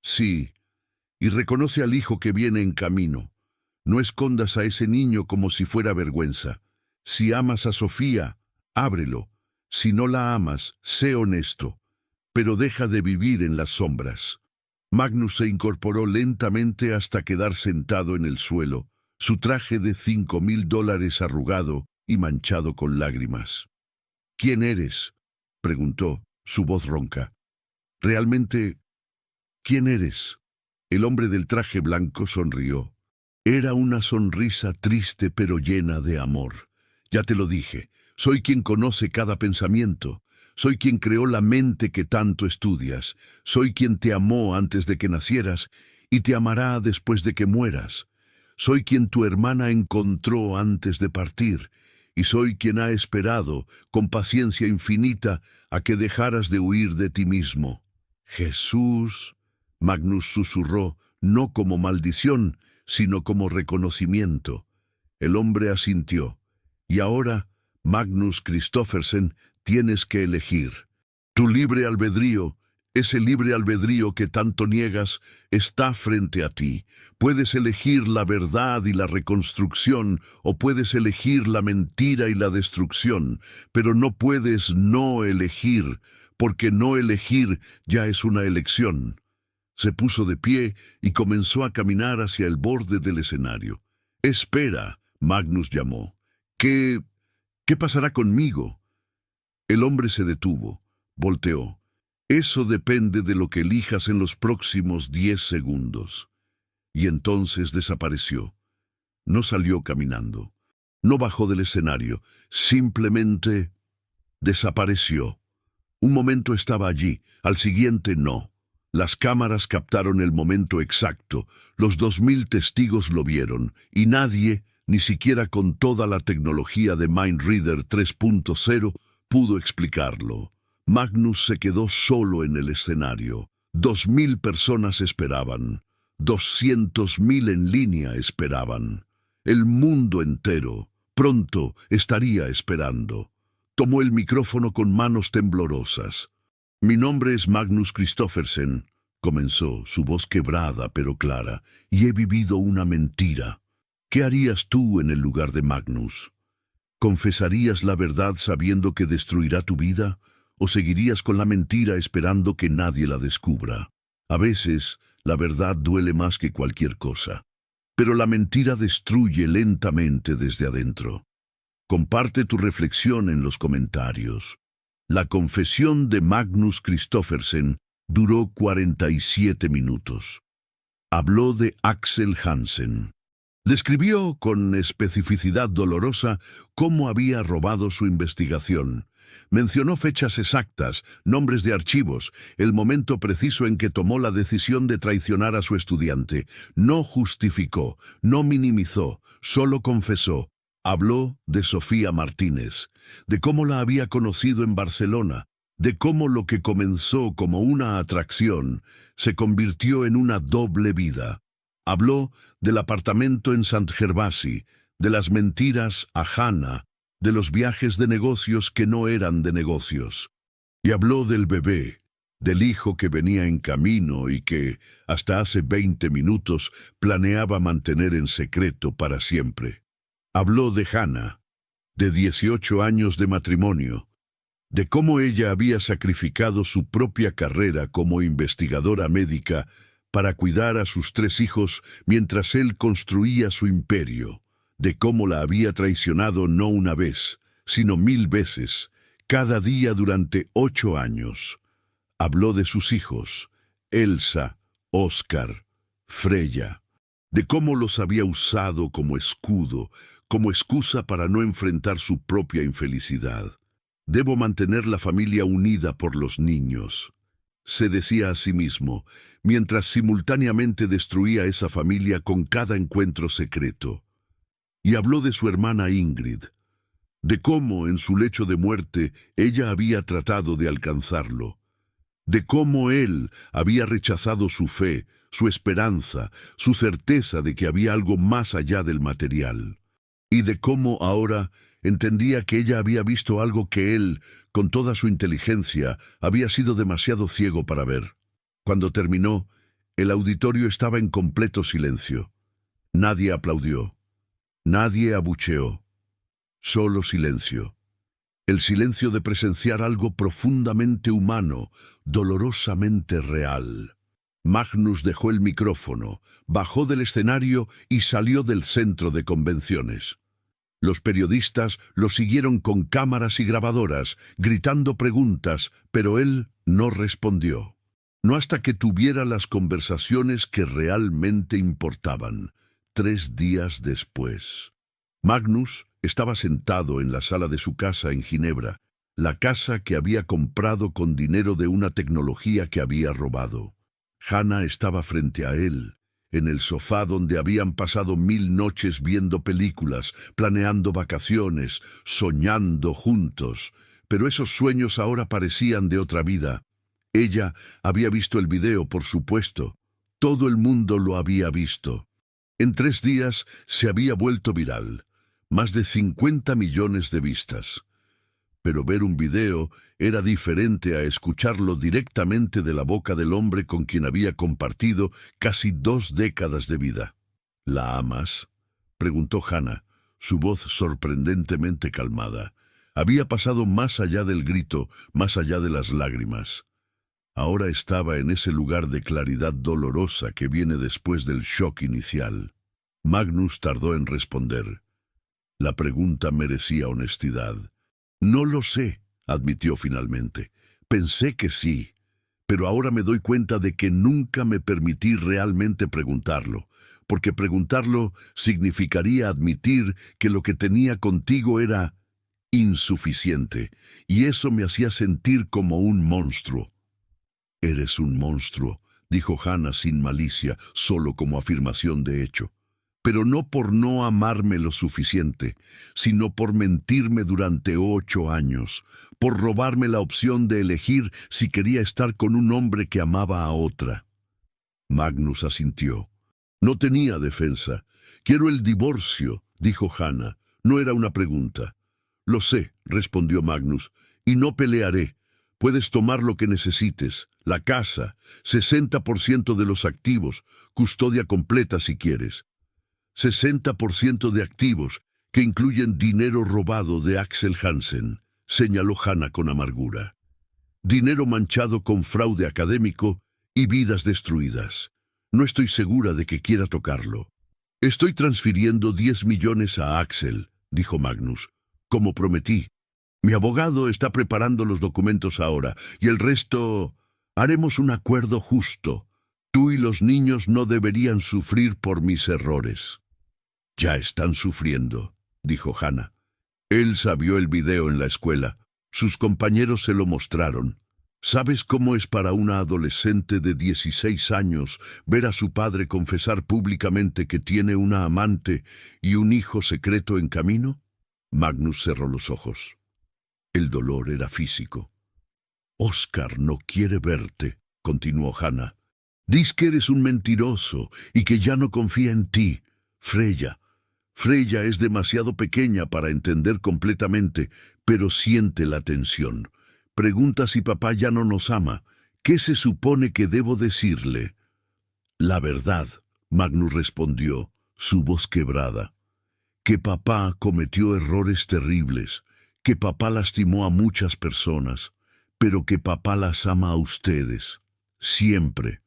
Sí, y reconoce al hijo que viene en camino. No escondas a ese niño como si fuera vergüenza. Si amas a Sofía, ábrelo. Si no la amas, sé honesto, pero deja de vivir en las sombras. Magnus se incorporó lentamente hasta quedar sentado en el suelo, su traje de $5,000 arrugado y manchado con lágrimas. ¿Quién eres?, preguntó, su voz ronca. ¿Realmente, quién eres? El hombre del traje blanco sonrió. Era una sonrisa triste pero llena de amor. Ya te lo dije, soy quien conoce cada pensamiento. Soy quien creó la mente que tanto estudias. Soy quien te amó antes de que nacieras y te amará después de que mueras. Soy quien tu hermana encontró antes de partir, y soy quien ha esperado, con paciencia infinita, a que dejaras de huir de ti mismo. Jesús, Magnus susurró, no como maldición, sino como reconocimiento. El hombre asintió. Y ahora, Magnus Christoffersen, tienes que elegir. Tu libre albedrío, ese libre albedrío que tanto niegas, está frente a ti. Puedes elegir la verdad y la reconstrucción, o puedes elegir la mentira y la destrucción, pero no puedes no elegir, porque no elegir ya es una elección. Se puso de pie y comenzó a caminar hacia el borde del escenario. «Espera», Magnus llamó. ¿Qué pasará conmigo? El hombre se detuvo, volteó. Eso depende de lo que elijas en los próximos 10 segundos. Y entonces desapareció. No salió caminando. No bajó del escenario. Simplemente desapareció. Un momento estaba allí, al siguiente no. Las cámaras captaron el momento exacto. Los 2000 testigos lo vieron, y nadie, ni siquiera con toda la tecnología de MindReader 3.0, pudo explicarlo. Magnus se quedó solo en el escenario. 2000 personas esperaban. 200.000 en línea esperaban. El mundo entero pronto estaría esperando. Tomó el micrófono con manos temblorosas. «Mi nombre es Magnus Christoffersen», comenzó, su voz quebrada pero clara, «y he vivido una mentira. ¿Qué harías tú en el lugar de Magnus? ¿Confesarías la verdad sabiendo que destruirá tu vida? ¿O seguirías con la mentira esperando que nadie la descubra? A veces, la verdad duele más que cualquier cosa, pero la mentira destruye lentamente desde adentro. Comparte tu reflexión en los comentarios. La confesión de Magnus Christoffersen duró 47 minutos. Habló de Axel Hansen. Describió con especificidad dolorosa cómo había robado su investigación. Mencionó fechas exactas, nombres de archivos, el momento preciso en que tomó la decisión de traicionar a su estudiante. No justificó, no minimizó, solo confesó. Habló de Sofía Martínez, de cómo la había conocido en Barcelona, de cómo lo que comenzó como una atracción se convirtió en una doble vida. Habló del apartamento en Sant Gervasi, de las mentiras a Hannah, de los viajes de negocios que no eran de negocios. Y habló del bebé, del hijo que venía en camino y que, hasta hace 20 minutos, planeaba mantener en secreto para siempre. Habló de Hannah, de 18 años de matrimonio, de cómo ella había sacrificado su propia carrera como investigadora médica para cuidar a sus 3 hijos mientras él construía su imperio, de cómo la había traicionado no una vez, sino 1000 veces, cada día durante 8 años. Habló de sus hijos, Elsa, Oscar, Freya, de cómo los había usado como escudo, como excusa para no enfrentar su propia infelicidad. Debo mantener la familia unida por los niños, se decía a sí mismo, mientras simultáneamente destruía esa familia con cada encuentro secreto. Y habló de su hermana Ingrid, de cómo en su lecho de muerte ella había tratado de alcanzarlo. de cómo él había rechazado su fe, su esperanza, su certeza de que había algo más allá del material, y de cómo ahora entendía que ella había visto algo que él, con toda su inteligencia, había sido demasiado ciego para ver. Cuando terminó, el auditorio estaba en completo silencio. Nadie aplaudió, nadie abucheó, solo silencio. El silencio de presenciar algo profundamente humano, dolorosamente real. Magnus dejó el micrófono, bajó del escenario y salió del centro de convenciones. Los periodistas lo siguieron con cámaras y grabadoras, gritando preguntas, pero él no respondió. No hasta que tuviera las conversaciones que realmente importaban, 3 días después. Magnus estaba sentado en la sala de su casa en Ginebra, la casa que había comprado con dinero de una tecnología que había robado. Hannah estaba frente a él, en el sofá donde habían pasado 1000 noches viendo películas, planeando vacaciones, soñando juntos. Pero esos sueños ahora parecían de otra vida. Ella había visto el video, por supuesto. Todo el mundo lo había visto. En 3 días se había vuelto viral. Más de 50 millones de vistas. Pero ver un video era diferente a escucharlo directamente de la boca del hombre con quien había compartido casi 2 décadas de vida. ¿La amas?, preguntó Hannah, su voz sorprendentemente calmada. Había pasado más allá del grito, más allá de las lágrimas. Ahora estaba en ese lugar de claridad dolorosa que viene después del shock inicial. Magnus tardó en responder. La pregunta merecía honestidad. No lo sé, admitió finalmente. Pensé que sí, pero ahora me doy cuenta de que nunca me permití realmente preguntarlo, porque preguntarlo significaría admitir que lo que tenía contigo era insuficiente, y eso me hacía sentir como un monstruo. Eres un monstruo, dijo Hannah sin malicia, solo como afirmación de hecho. Pero no por no amarme lo suficiente, sino por mentirme durante 8 años, por robarme la opción de elegir si quería estar con un hombre que amaba a otra. Magnus asintió. No tenía defensa. Quiero el divorcio, dijo Hannah. No era una pregunta. Lo sé, respondió Magnus, y no pelearé. Puedes tomar lo que necesites, la casa, 60% de los activos, custodia completa si quieres. 60% de activos, que incluyen dinero robado de Axel Hansen, señaló Hannah con amargura. Dinero manchado con fraude académico y vidas destruidas. No estoy segura de que quiera tocarlo. Estoy transfiriendo 10 millones a Axel, dijo Magnus, como prometí. Mi abogado está preparando los documentos ahora, y el resto haremos un acuerdo justo. Tú y los niños no deberían sufrir por mis errores. Ya están sufriendo, dijo Hannah. Elsa vio el video en la escuela. Sus compañeros se lo mostraron. ¿Sabes cómo es para una adolescente de 16 años ver a su padre confesar públicamente que tiene una amante y un hijo secreto en camino? Magnus cerró los ojos. El dolor era físico. Oscar no quiere verte, continuó Hannah. Diz que eres un mentiroso y que ya no confía en ti. Freya es demasiado pequeña para entender completamente, pero siente la tensión. Pregunta si papá ya no nos ama. ¿Qué se supone que debo decirle? La verdad, Magnus respondió, su voz quebrada. Que papá cometió errores terribles, que papá lastimó a muchas personas, pero que papá las ama a ustedes, siempre,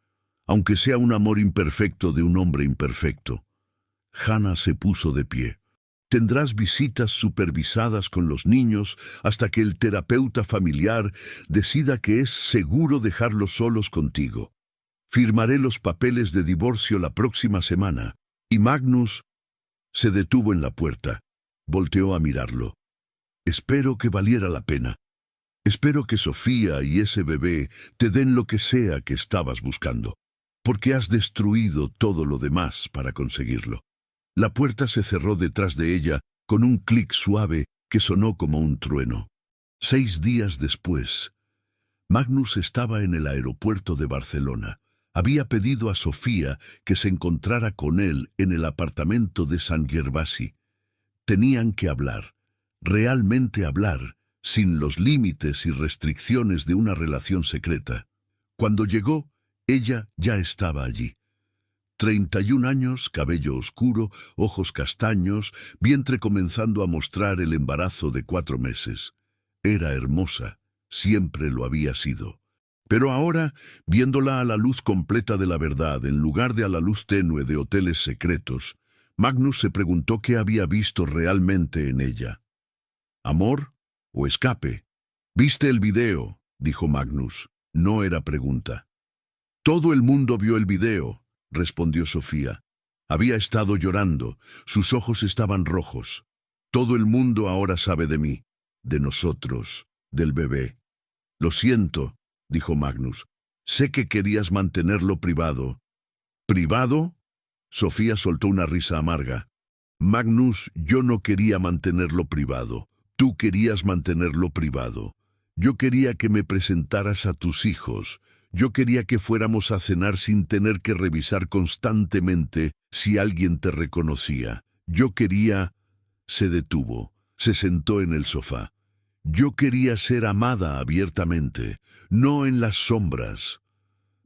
aunque sea un amor imperfecto de un hombre imperfecto. Hannah se puso de pie. Tendrás visitas supervisadas con los niños hasta que el terapeuta familiar decida que es seguro dejarlos solos contigo. Firmaré los papeles de divorcio la próxima semana. Y Magnus se detuvo en la puerta. Volteó a mirarlo. Espero que valiera la pena. Espero que Sofía y ese bebé te den lo que sea que estabas buscando, porque has destruido todo lo demás para conseguirlo. La puerta se cerró detrás de ella con un clic suave que sonó como un trueno. 6 días después, Magnus estaba en el aeropuerto de Barcelona. Había pedido a Sofía que se encontrara con él en el apartamento de Sant Gervasi. Tenían que hablar, realmente hablar, sin los límites y restricciones de una relación secreta. Cuando llegó, ella ya estaba allí. 31 años, cabello oscuro, ojos castaños, vientre comenzando a mostrar el embarazo de 4 meses. Era hermosa, siempre lo había sido. Pero ahora, viéndola a la luz completa de la verdad en lugar de a la luz tenue de hoteles secretos, Magnus se preguntó qué había visto realmente en ella. ¿Amor o escape? «¿Viste el video?», dijo Magnus. No era pregunta. «Todo el mundo vio el video», respondió Sofía. Había estado llorando, sus ojos estaban rojos. «Todo el mundo ahora sabe de mí, de nosotros, del bebé». «Lo siento», dijo Magnus. «Sé que querías mantenerlo privado». «¿Privado?». Sofía soltó una risa amarga. «Magnus, yo no quería mantenerlo privado. Tú querías mantenerlo privado. Yo quería que me presentaras a tus hijos. Yo quería que fuéramos a cenar sin tener que revisar constantemente si alguien te reconocía. Yo quería...». Se detuvo, se sentó en el sofá. «Yo quería ser amada abiertamente, no en las sombras».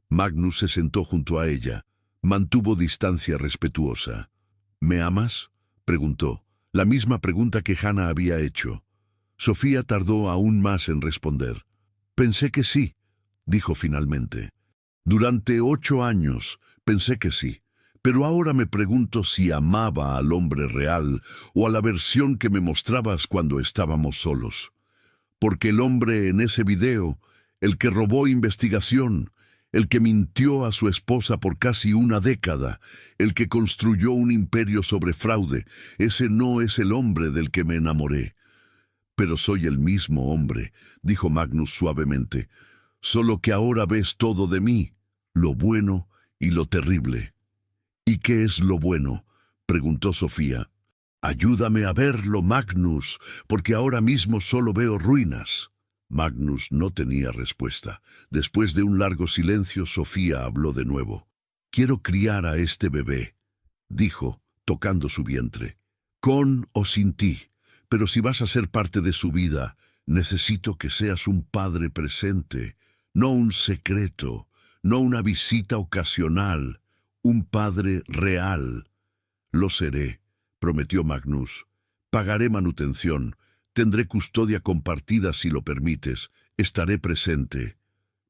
Magnus se sentó junto a ella. Mantuvo distancia respetuosa. «¿Me amas?», preguntó, la misma pregunta que Hannah había hecho. Sofía tardó aún más en responder. «Pensé que sí», dijo finalmente. «Durante 8 años pensé que sí, pero ahora me pregunto si amaba al hombre real o a la versión que me mostrabas cuando estábamos solos. Porque el hombre en ese video, el que robó investigación, el que mintió a su esposa por casi 1 década, el que construyó un imperio sobre fraude, ese no es el hombre del que me enamoré». «Pero soy el mismo hombre», dijo Magnus suavemente, «solo que ahora ves todo de mí, lo bueno y lo terrible». «¿Y qué es lo bueno?», preguntó Sofía. «Ayúdame a verlo, Magnus, porque ahora mismo solo veo ruinas». Magnus no tenía respuesta. Después de un largo silencio, Sofía habló de nuevo. «Quiero criar a este bebé», dijo, tocando su vientre. «Con o sin ti. Pero si vas a ser parte de su vida, necesito que seas un padre presente, no un secreto, no una visita ocasional, un padre real». «Lo seré», prometió Magnus. «Pagaré manutención, tendré custodia compartida si lo permites, estaré presente».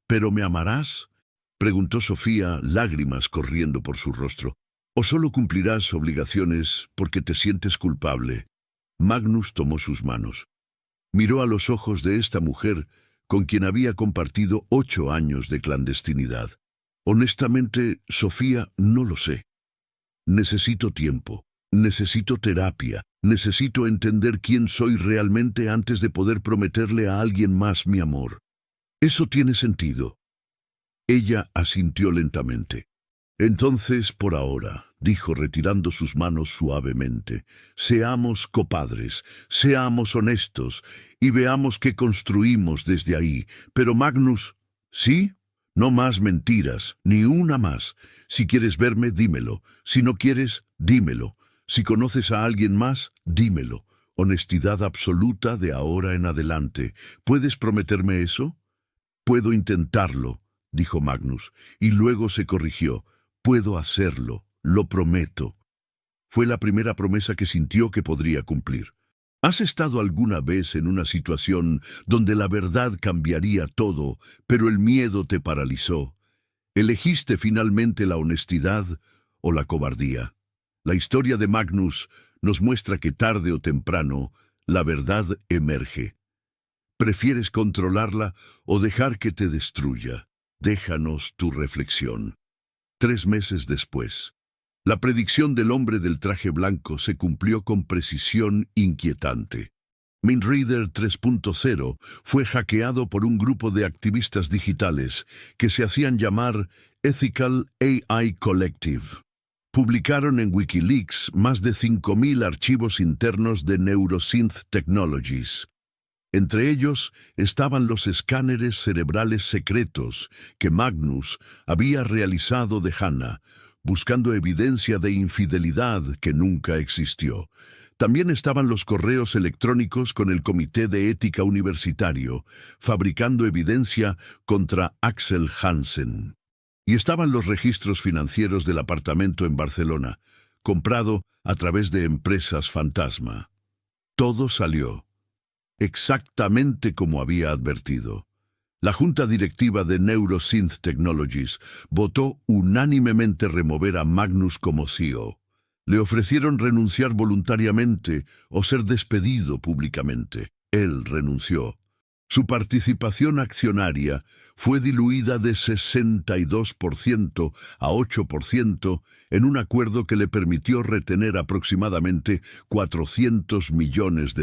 «¿Pero me amarás?», preguntó Sofía, lágrimas corriendo por su rostro. «¿O solo cumplirás obligaciones porque te sientes culpable?». Magnus tomó sus manos. Miró a los ojos de esta mujer con quien había compartido 8 años de clandestinidad. «Honestamente, Sofía, no lo sé. Necesito tiempo, necesito terapia, necesito entender quién soy realmente antes de poder prometerle a alguien más mi amor». «Eso tiene sentido». Ella asintió lentamente. «Entonces, por ahora», dijo retirando sus manos suavemente, «seamos copadres, seamos honestos y veamos qué construimos desde ahí. Pero Magnus, ¿sí? No más mentiras, ni una más. Si quieres verme, dímelo. Si no quieres, dímelo. Si conoces a alguien más, dímelo. Honestidad absoluta de ahora en adelante. ¿Puedes prometerme eso?». «Puedo intentarlo», dijo Magnus, y luego se corrigió. «Puedo hacerlo, lo prometo». Fue la primera promesa que sintió que podría cumplir. ¿Has estado alguna vez en una situación donde la verdad cambiaría todo, pero el miedo te paralizó? ¿Elegiste finalmente la honestidad o la cobardía? La historia de Magnus nos muestra que tarde o temprano la verdad emerge. ¿Prefieres controlarla o dejar que te destruya? Déjanos tu reflexión. 3 meses después, la predicción del hombre del traje blanco se cumplió con precisión inquietante. MindReader 3.0 fue hackeado por un grupo de activistas digitales que se hacían llamar Ethical AI Collective. Publicaron en Wikileaks más de 5.000 archivos internos de Neurosynth Technologies. Entre ellos estaban los escáneres cerebrales secretos que Magnus había realizado de Hannah, buscando evidencia de infidelidad que nunca existió. También estaban los correos electrónicos con el Comité de Ética Universitario, fabricando evidencia contra Axel Hansen. Y estaban los registros financieros del apartamento en Barcelona, comprado a través de empresas fantasma. Todo salió exactamente como había advertido. La junta directiva de NeuroSynth Technologies votó unánimemente remover a Magnus como CEO. Le ofrecieron renunciar voluntariamente o ser despedido públicamente. Él renunció. Su participación accionaria fue diluida de 62% a 8% en un acuerdo que le permitió retener aproximadamente $400 millones.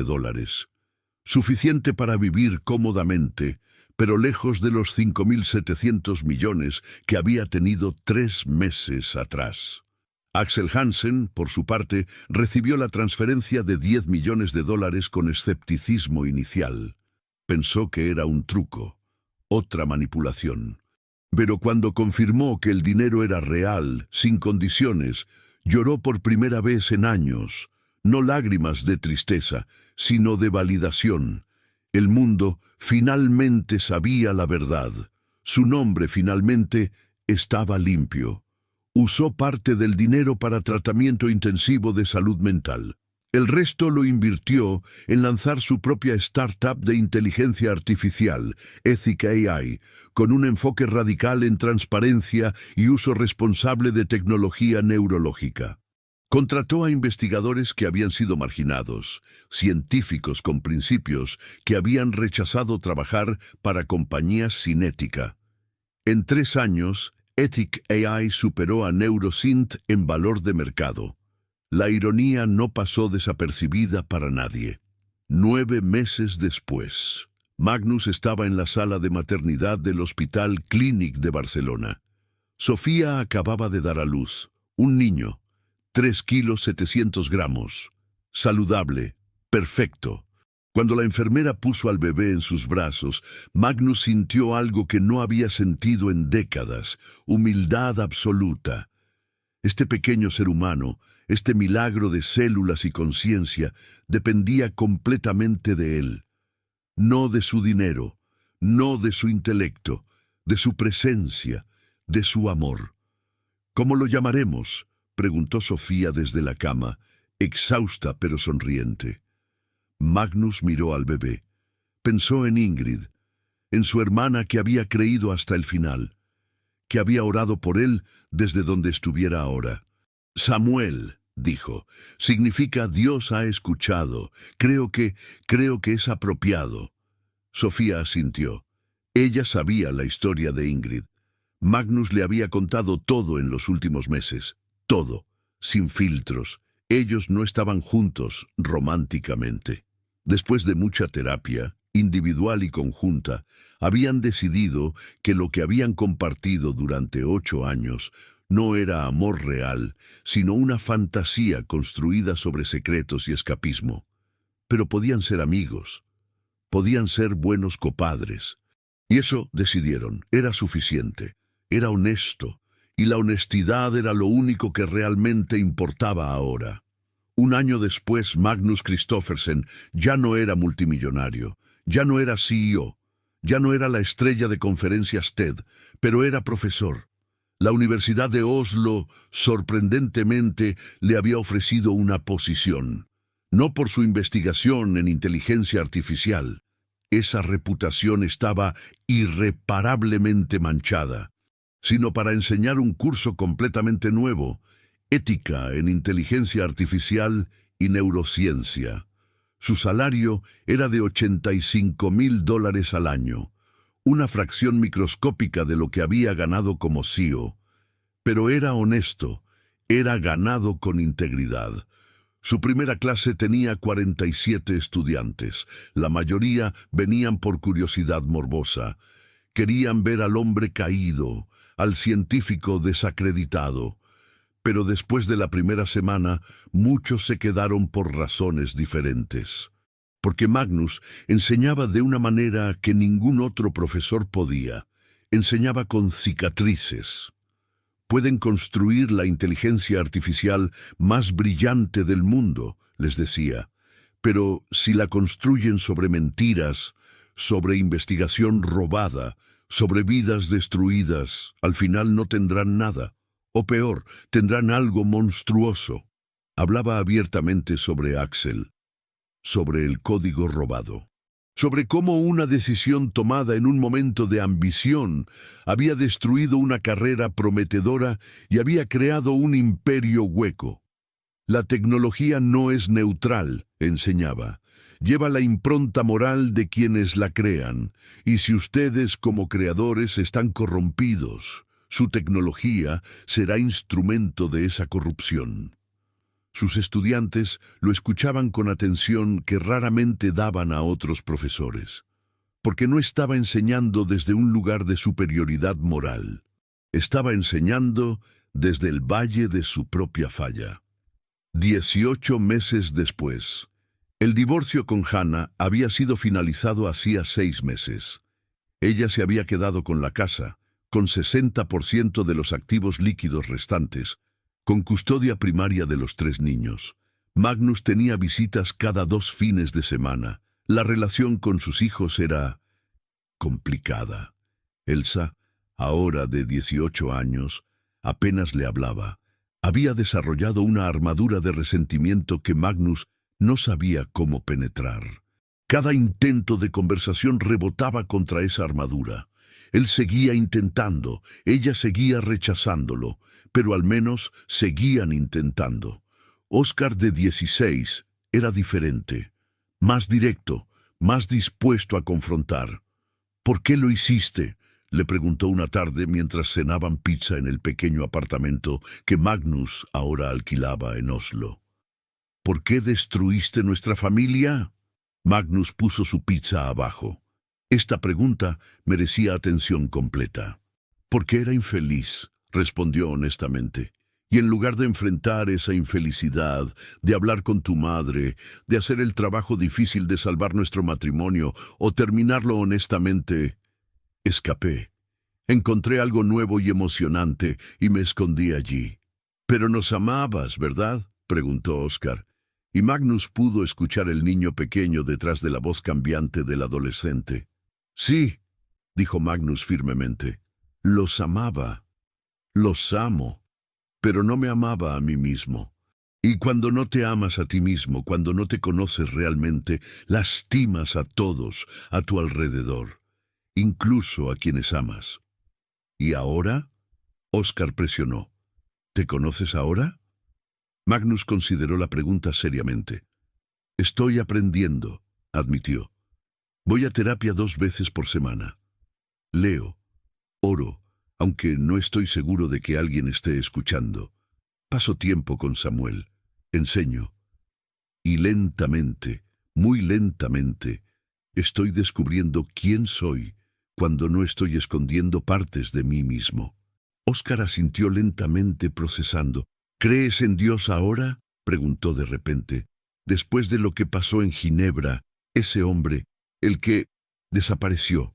Suficiente para vivir cómodamente, pero lejos de los 5.700 millones que había tenido 3 meses atrás. Axel Hansen, por su parte, recibió la transferencia de $10 millones con escepticismo inicial. Pensó que era un truco, otra manipulación. Pero cuando confirmó que el dinero era real, sin condiciones, lloró por primera vez en años. No lágrimas de tristeza, sino de validación. El mundo finalmente sabía la verdad. Su nombre finalmente estaba limpio. Usó parte del dinero para tratamiento intensivo de salud mental. El resto lo invirtió en lanzar su propia startup de inteligencia artificial, Ethic AI, con un enfoque radical en transparencia y uso responsable de tecnología neurológica. Contrató a investigadores que habían sido marginados, científicos con principios que habían rechazado trabajar para compañías sin ética. En 3 años, Ethic AI superó a NeuroSynth en valor de mercado. La ironía no pasó desapercibida para nadie. 9 meses después, Magnus estaba en la sala de maternidad del Hospital Clínic de Barcelona. Sofía acababa de dar a luz, un niño, 3 kilos 700 gramos, saludable, perfecto. Cuando la enfermera puso al bebé en sus brazos, Magnus sintió algo que no había sentido en décadas: humildad absoluta. Este pequeño ser humano, este milagro de células y conciencia, dependía completamente de él. No de su dinero, no de su intelecto, de su presencia, de su amor. ¿Cómo lo llamaremos?, preguntó Sofía desde la cama, exhausta pero sonriente. Magnus miró al bebé. Pensó en Ingrid, en su hermana que había creído hasta el final, que había orado por él desde donde estuviera ahora. Samuel, dijo, significa Dios ha escuchado. Creo que es apropiado. Sofía asintió. Ella sabía la historia de Ingrid. Magnus le había contado todo en los últimos meses. Todo, sin filtros. Ellos no estaban juntos románticamente. Después de mucha terapia, individual y conjunta, habían decidido que lo que habían compartido durante 8 años no era amor real, sino una fantasía construida sobre secretos y escapismo. Pero podían ser amigos, podían ser buenos copadres. Y eso, decidieron, era suficiente, era honesto, y la honestidad era lo único que realmente importaba ahora. 1 año después, Magnus Christoffersen ya no era multimillonario, ya no era CEO, ya no era la estrella de conferencias TED, pero era profesor. La Universidad de Oslo, sorprendentemente, le había ofrecido una posición. No por su investigación en inteligencia artificial. Esa reputación estaba irreparablemente manchada, sino para enseñar un curso completamente nuevo: ética en inteligencia artificial y neurociencia. Su salario era de $85.000 al año, una fracción microscópica de lo que había ganado como CEO. Pero era honesto, era ganado con integridad. Su primera clase tenía 47 estudiantes. La mayoría venían por curiosidad morbosa. Querían ver al hombre caído, al científico desacreditado. Pero después de la primera semana, muchos se quedaron por razones diferentes. porque Magnus enseñaba de una manera que ningún otro profesor podía. Enseñaba con cicatrices. Pueden construir la inteligencia artificial más brillante del mundo, les decía, pero si la construyen sobre mentiras, sobre investigación robada, sobre vidas destruidas, al final no tendrán nada, o peor, tendrán algo monstruoso. Hablaba abiertamente sobre Axel, sobre el código robado, sobre cómo una decisión tomada en un momento de ambición había destruido una carrera prometedora y había creado un imperio hueco. La tecnología no es neutral, enseñaba. Lleva la impronta moral de quienes la crean, y si ustedes como creadores están corrompidos, su tecnología será instrumento de esa corrupción. Sus estudiantes lo escuchaban con atención que raramente daban a otros profesores, porque no estaba enseñando desde un lugar de superioridad moral. Estaba enseñando desde el valle de su propia falla. 18 meses después, el divorcio con Hannah había sido finalizado hacía 6 meses. Ella se había quedado con la casa, con 60% de los activos líquidos restantes, con custodia primaria de los 3 niños. Magnus tenía visitas cada 2 fines de semana. La relación con sus hijos era complicada. Elsa, ahora de 18 años, apenas le hablaba. Había desarrollado una armadura de resentimiento que Magnus no sabía cómo penetrar. Cada intento de conversación rebotaba contra esa armadura. Él seguía intentando, ella seguía rechazándolo, pero al menos seguían intentando. Oscar, de 16, era diferente, más directo, más dispuesto a confrontar. «¿Por qué lo hiciste?», le preguntó una tarde mientras cenaban pizza en el pequeño apartamento que Magnus ahora alquilaba en Oslo. «¿Por qué destruiste nuestra familia?». Magnus puso su pizza abajo. Esta pregunta merecía atención completa. «Porque era infeliz», respondió honestamente. «Y en lugar de enfrentar esa infelicidad, de hablar con tu madre, de hacer el trabajo difícil de salvar nuestro matrimonio o terminarlo honestamente, escapé. Encontré algo nuevo y emocionante y me escondí allí». «Pero nos amabas, ¿verdad?», preguntó Oscar. Y Magnus pudo escuchar el niño pequeño detrás de la voz cambiante del adolescente. «Sí», dijo Magnus firmemente. «Los amaba. Los amo. Pero no me amaba a mí mismo. Y cuando no te amas a ti mismo, cuando no te conoces realmente, lastimas a todos a tu alrededor, incluso a quienes amas». «¿Y ahora?», Oscar presionó. «¿Te conoces ahora?». Magnus consideró la pregunta seriamente. «Estoy aprendiendo», admitió. «Voy a terapia 2 veces por semana. Leo, oro, aunque no estoy seguro de que alguien esté escuchando. Paso tiempo con Samuel. Enseño. Y lentamente, muy lentamente, estoy descubriendo quién soy cuando no estoy escondiendo partes de mí mismo». Oscar asintió lentamente, procesando. «¿Crees en Dios ahora?», preguntó de repente. «Después de lo que pasó en Ginebra, ese hombre, el que desapareció».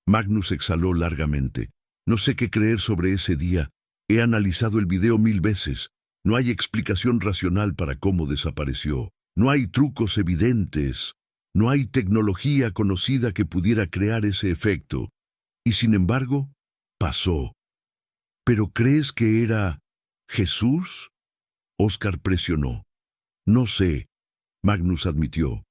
Magnus exhaló largamente. «No sé qué creer sobre ese día. He analizado el video 1000 veces. No hay explicación racional para cómo desapareció. No hay trucos evidentes. No hay tecnología conocida que pudiera crear ese efecto. Y sin embargo, pasó». «¿Pero crees que era Jesús?», Oscar presionó. «No sé», Magnus admitió.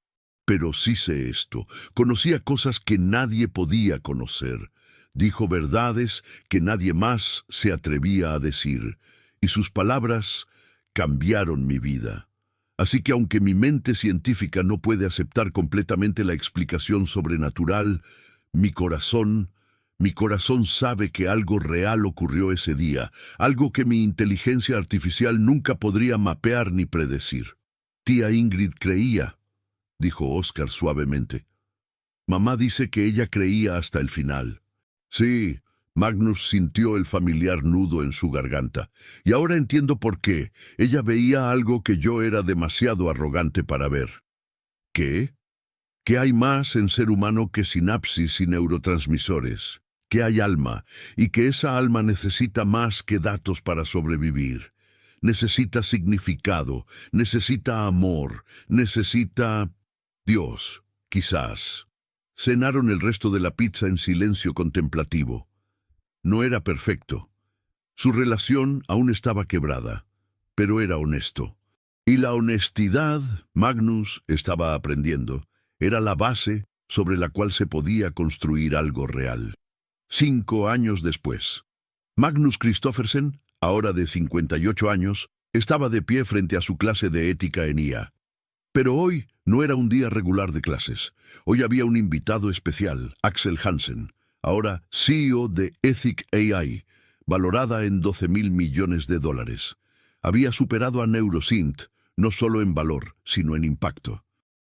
«Pero sí sé esto. Conocía cosas que nadie podía conocer. Dijo verdades que nadie más se atrevía a decir. Y sus palabras cambiaron mi vida. Así que aunque mi mente científica no puede aceptar completamente la explicación sobrenatural, mi corazón sabe que algo real ocurrió ese día, algo que mi inteligencia artificial nunca podría mapear ni predecir». «Tía Ingrid creía», dijo Oscar suavemente. «Mamá dice que ella creía hasta el final». «Sí», Magnus sintió el familiar nudo en su garganta. «Y ahora entiendo por qué. Ella veía algo que yo era demasiado arrogante para ver». «¿Qué?», que hay más en ser humano que sinapsis y neurotransmisores, que hay alma y que esa alma necesita más que datos para sobrevivir. Necesita significado, necesita amor, necesita Dios, quizás. Cenaron el resto de la pizza en silencio contemplativo. No era perfecto. Su relación aún estaba quebrada, pero era honesto. Y la honestidad, Magnus estaba aprendiendo, era la base sobre la cual se podía construir algo real. 5 años después, Magnus Christoffersen, ahora de 58 años, estaba de pie frente a su clase de ética en IA. Pero hoy no era un día regular de clases. Hoy había un invitado especial, Axel Hansen, ahora CEO de Ethic AI, valorada en $12.000 millones. Había superado a Neurosynth, no solo en valor, sino en impacto.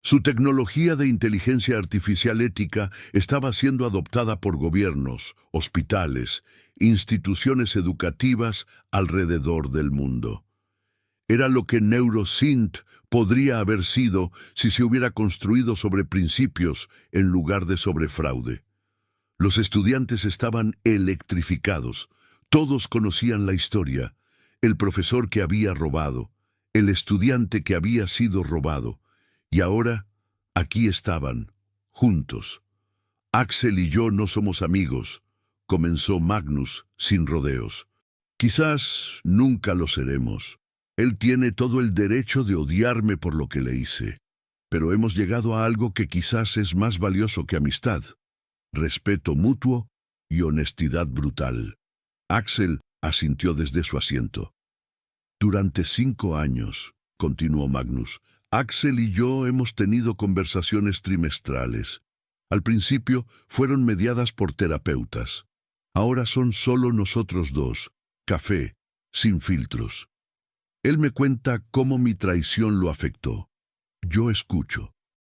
Su tecnología de inteligencia artificial ética estaba siendo adoptada por gobiernos, hospitales, instituciones educativas alrededor del mundo. Era lo que Neurosynth podría haber sido si se hubiera construido sobre principios en lugar de sobre fraude. Los estudiantes estaban electrificados. Todos conocían la historia. El profesor que había robado, el estudiante que había sido robado. Y ahora, aquí estaban, juntos. Axel y yo no somos amigos, comenzó Magnus sin rodeos. Quizás nunca lo seremos. Él tiene todo el derecho de odiarme por lo que le hice. Pero hemos llegado a algo que quizás es más valioso que amistad. Respeto mutuo y honestidad brutal. Axel asintió desde su asiento. Durante 5 años, continuó Magnus, Axel y yo hemos tenido conversaciones trimestrales. Al principio fueron mediadas por terapeutas. Ahora son solo nosotros dos, café, sin filtros. Él me cuenta cómo mi traición lo afectó. Yo escucho.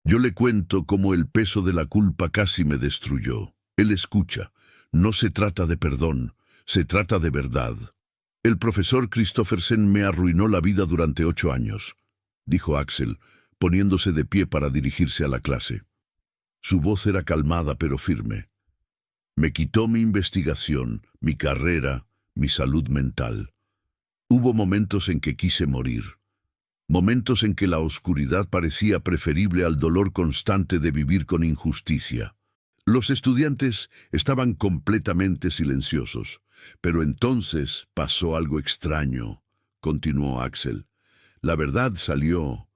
Yo le cuento cómo el peso de la culpa casi me destruyó. Él escucha. No se trata de perdón, se trata de verdad. El profesor Christoffersen me arruinó la vida durante 8 años, dijo Axel, poniéndose de pie para dirigirse a la clase. Su voz era calmada pero firme. Me quitó mi investigación, mi carrera, mi salud mental. Hubo momentos en que quise morir. Momentos en que la oscuridad parecía preferible al dolor constante de vivir con injusticia. Los estudiantes estaban completamente silenciosos. Pero entonces pasó algo extraño, continuó Axel. La verdad salió,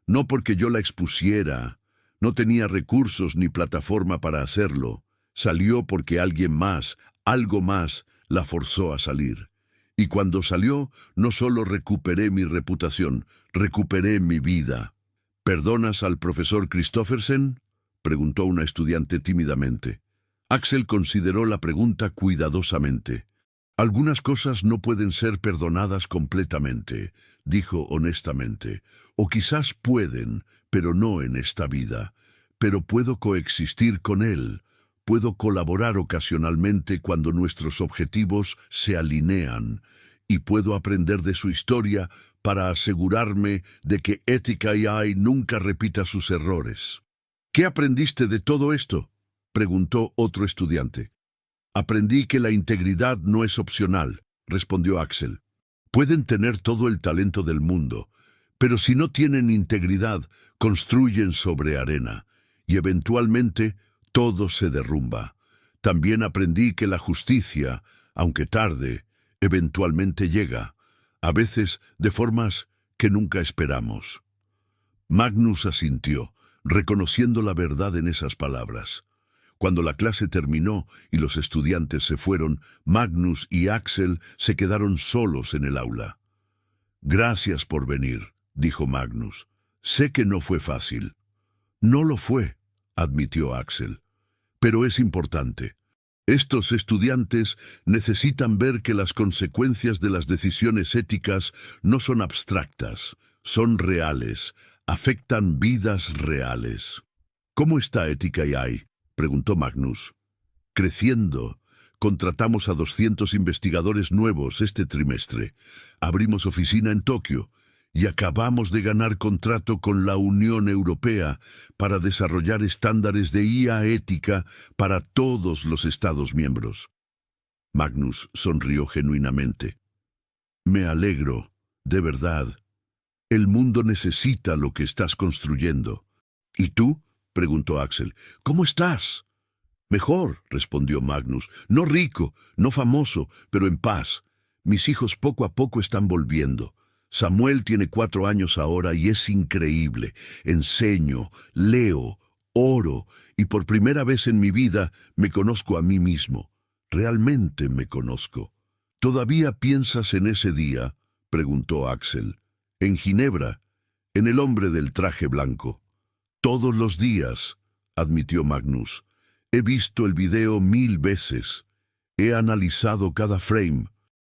no porque yo la expusiera, no tenía recursos ni plataforma para hacerlo. Salió porque alguien más, algo más, la forzó a salir. Y cuando salió, no solo recuperé mi reputación, recuperé mi vida. ¿Perdonas al profesor Christoffersen?, preguntó una estudiante tímidamente. Axel consideró la pregunta cuidadosamente. Algunas cosas no pueden ser perdonadas completamente, dijo honestamente. O quizás pueden, pero no en esta vida. Pero puedo coexistir con él. Puedo colaborar ocasionalmente cuando nuestros objetivos se alinean. Y puedo aprender de su historia para asegurarme de que Ethic AI nunca repita sus errores. ¿Qué aprendiste de todo esto?, preguntó otro estudiante. Aprendí que la integridad no es opcional, respondió Axel. Pueden tener todo el talento del mundo, pero si no tienen integridad, construyen sobre arena, y eventualmente todo se derrumba. También aprendí que la justicia, aunque tarde, eventualmente llega, a veces de formas que nunca esperamos. Magnus asintió, reconociendo la verdad en esas palabras. Cuando la clase terminó y los estudiantes se fueron, Magnus y Axel se quedaron solos en el aula. Gracias por venir, dijo Magnus. Sé que no fue fácil. No lo fue, admitió Axel. Pero es importante. Estos estudiantes necesitan ver que las consecuencias de las decisiones éticas no son abstractas, son reales, afectan vidas reales. ¿Cómo está Ethic AI?, preguntó Magnus. Creciendo. Contratamos a 200 investigadores nuevos este trimestre. Abrimos oficina en Tokio y acabamos de ganar contrato con la Unión Europea para desarrollar estándares de IA ética para todos los Estados miembros. Magnus sonrió genuinamente. Me alegro, de verdad. El mundo necesita lo que estás construyendo. ¿Y tú? Preguntó Axel. ¿Cómo estás? Mejor, respondió Magnus. No rico, no famoso, pero en paz. Mis hijos poco a poco están volviendo. Samuel tiene 4 años ahora y es increíble. Enseño, leo, oro, y por primera vez en mi vida me conozco a mí mismo. Realmente me conozco. ¿Todavía piensas en ese día?, preguntó Axel. En Ginebra, en el hombre del traje blanco. Todos los días, admitió Magnus. He visto el video 1000 veces. He analizado cada frame.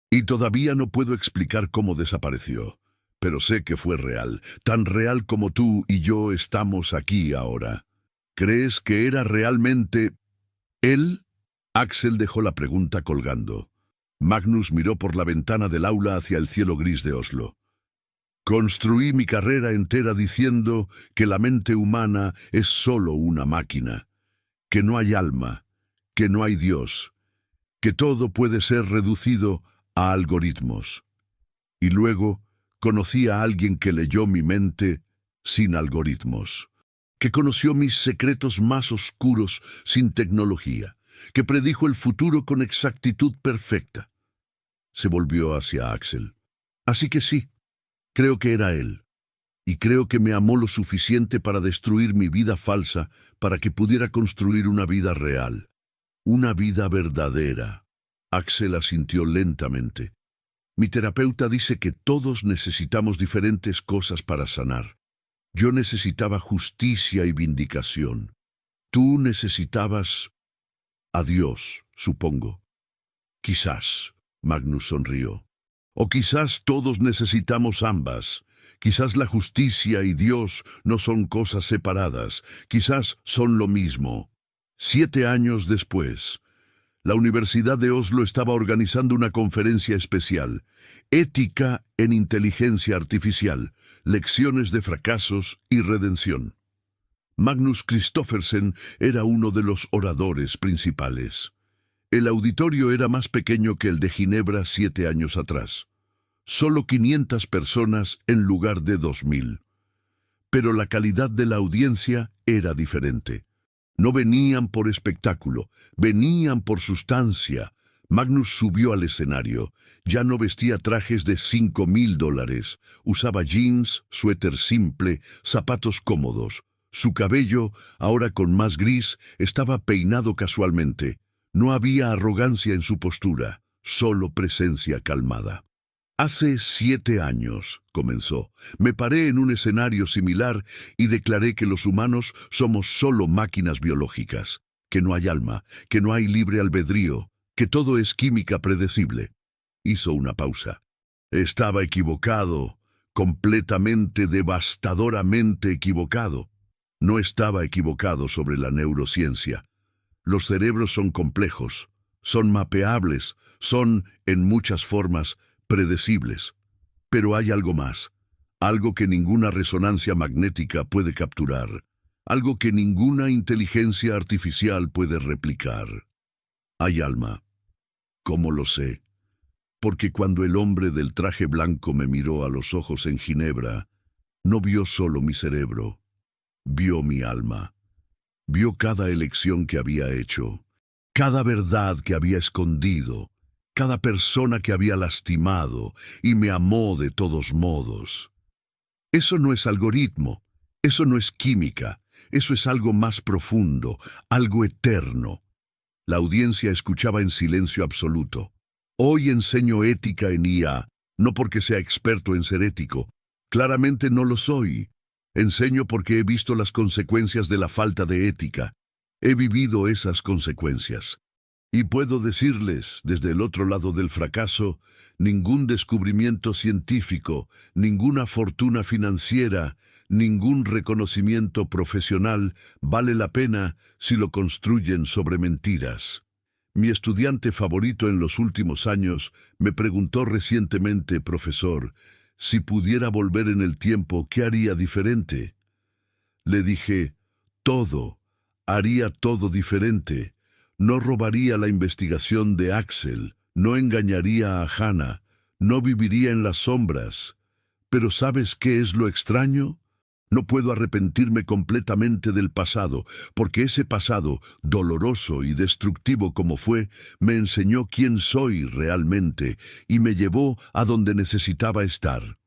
Y todavía no puedo explicar cómo desapareció. Pero sé que fue real, tan real como tú y yo estamos aquí ahora. ¿Crees que era realmente él? Axel dejó la pregunta colgando. Magnus miró por la ventana del aula hacia el cielo gris de Oslo. Construí mi carrera entera diciendo que la mente humana es solo una máquina, que no hay alma, que no hay Dios, que todo puede ser reducido a algoritmos. Y luego conocí a alguien que leyó mi mente sin algoritmos, que conoció mis secretos más oscuros sin tecnología, que predijo el futuro con exactitud perfecta. Se volvió hacia Axel. Así que sí, creo que era él. Y creo que me amó lo suficiente para destruir mi vida falsa para que pudiera construir una vida real. Una vida verdadera. Axel asintió lentamente. Mi terapeuta dice que todos necesitamos diferentes cosas para sanar. Yo necesitaba justicia y vindicación. Tú necesitabas a Dios, supongo. Quizás, Magnus sonrió. O quizás todos necesitamos ambas. Quizás la justicia y Dios no son cosas separadas. Quizás son lo mismo. 7 años después, la Universidad de Oslo estaba organizando una conferencia especial. Ética en inteligencia artificial. Lecciones de fracasos y redención. Magnus Christoffersen era uno de los oradores principales. El auditorio era más pequeño que el de Ginebra 7 años atrás. Solo 500 personas en lugar de 2000. Pero la calidad de la audiencia era diferente. No venían por espectáculo, venían por sustancia. Magnus subió al escenario. Ya no vestía trajes de $5,000. Usaba jeans, suéter simple, zapatos cómodos. Su cabello, ahora con más gris, estaba peinado casualmente. No había arrogancia en su postura, solo presencia calmada. Hace 7 años, comenzó, me paré en un escenario similar y declaré que los humanos somos solo máquinas biológicas, que no hay alma, que no hay libre albedrío, que todo es química predecible. Hizo una pausa. Estaba equivocado, completamente, devastadoramente equivocado. No estaba equivocado sobre la neurociencia. Los cerebros son complejos, son mapeables, son, en muchas formas, predecibles. Pero hay algo más, algo que ninguna resonancia magnética puede capturar, algo que ninguna inteligencia artificial puede replicar. Hay alma. ¿Cómo lo sé? Porque cuando el hombre del traje blanco me miró a los ojos en Ginebra, no vio solo mi cerebro, vio mi alma. Vio cada elección que había hecho, cada verdad que había escondido, cada persona que había lastimado, y me amó de todos modos. Eso no es algoritmo, eso no es química, eso es algo más profundo, algo eterno. La audiencia escuchaba en silencio absoluto. Hoy enseño ética en IA, no porque sea experto en ser ético. Claramente no lo soy. Enseño porque he visto las consecuencias de la falta de ética. He vivido esas consecuencias. Y puedo decirles, desde el otro lado del fracaso, ningún descubrimiento científico, ninguna fortuna financiera, ningún reconocimiento profesional vale la pena si lo construyen sobre mentiras. Mi estudiante favorito en los últimos años me preguntó recientemente, profesor, Si pudiera volver en el tiempo, ¿qué haría diferente? Le dije, todo, haría todo diferente. No robaría la investigación de Axel, no engañaría a Hannah, no viviría en las sombras. Pero ¿sabes qué es lo extraño? No puedo arrepentirme completamente del pasado, porque ese pasado, doloroso y destructivo como fue, me enseñó quién soy realmente y me llevó a donde necesitaba estar.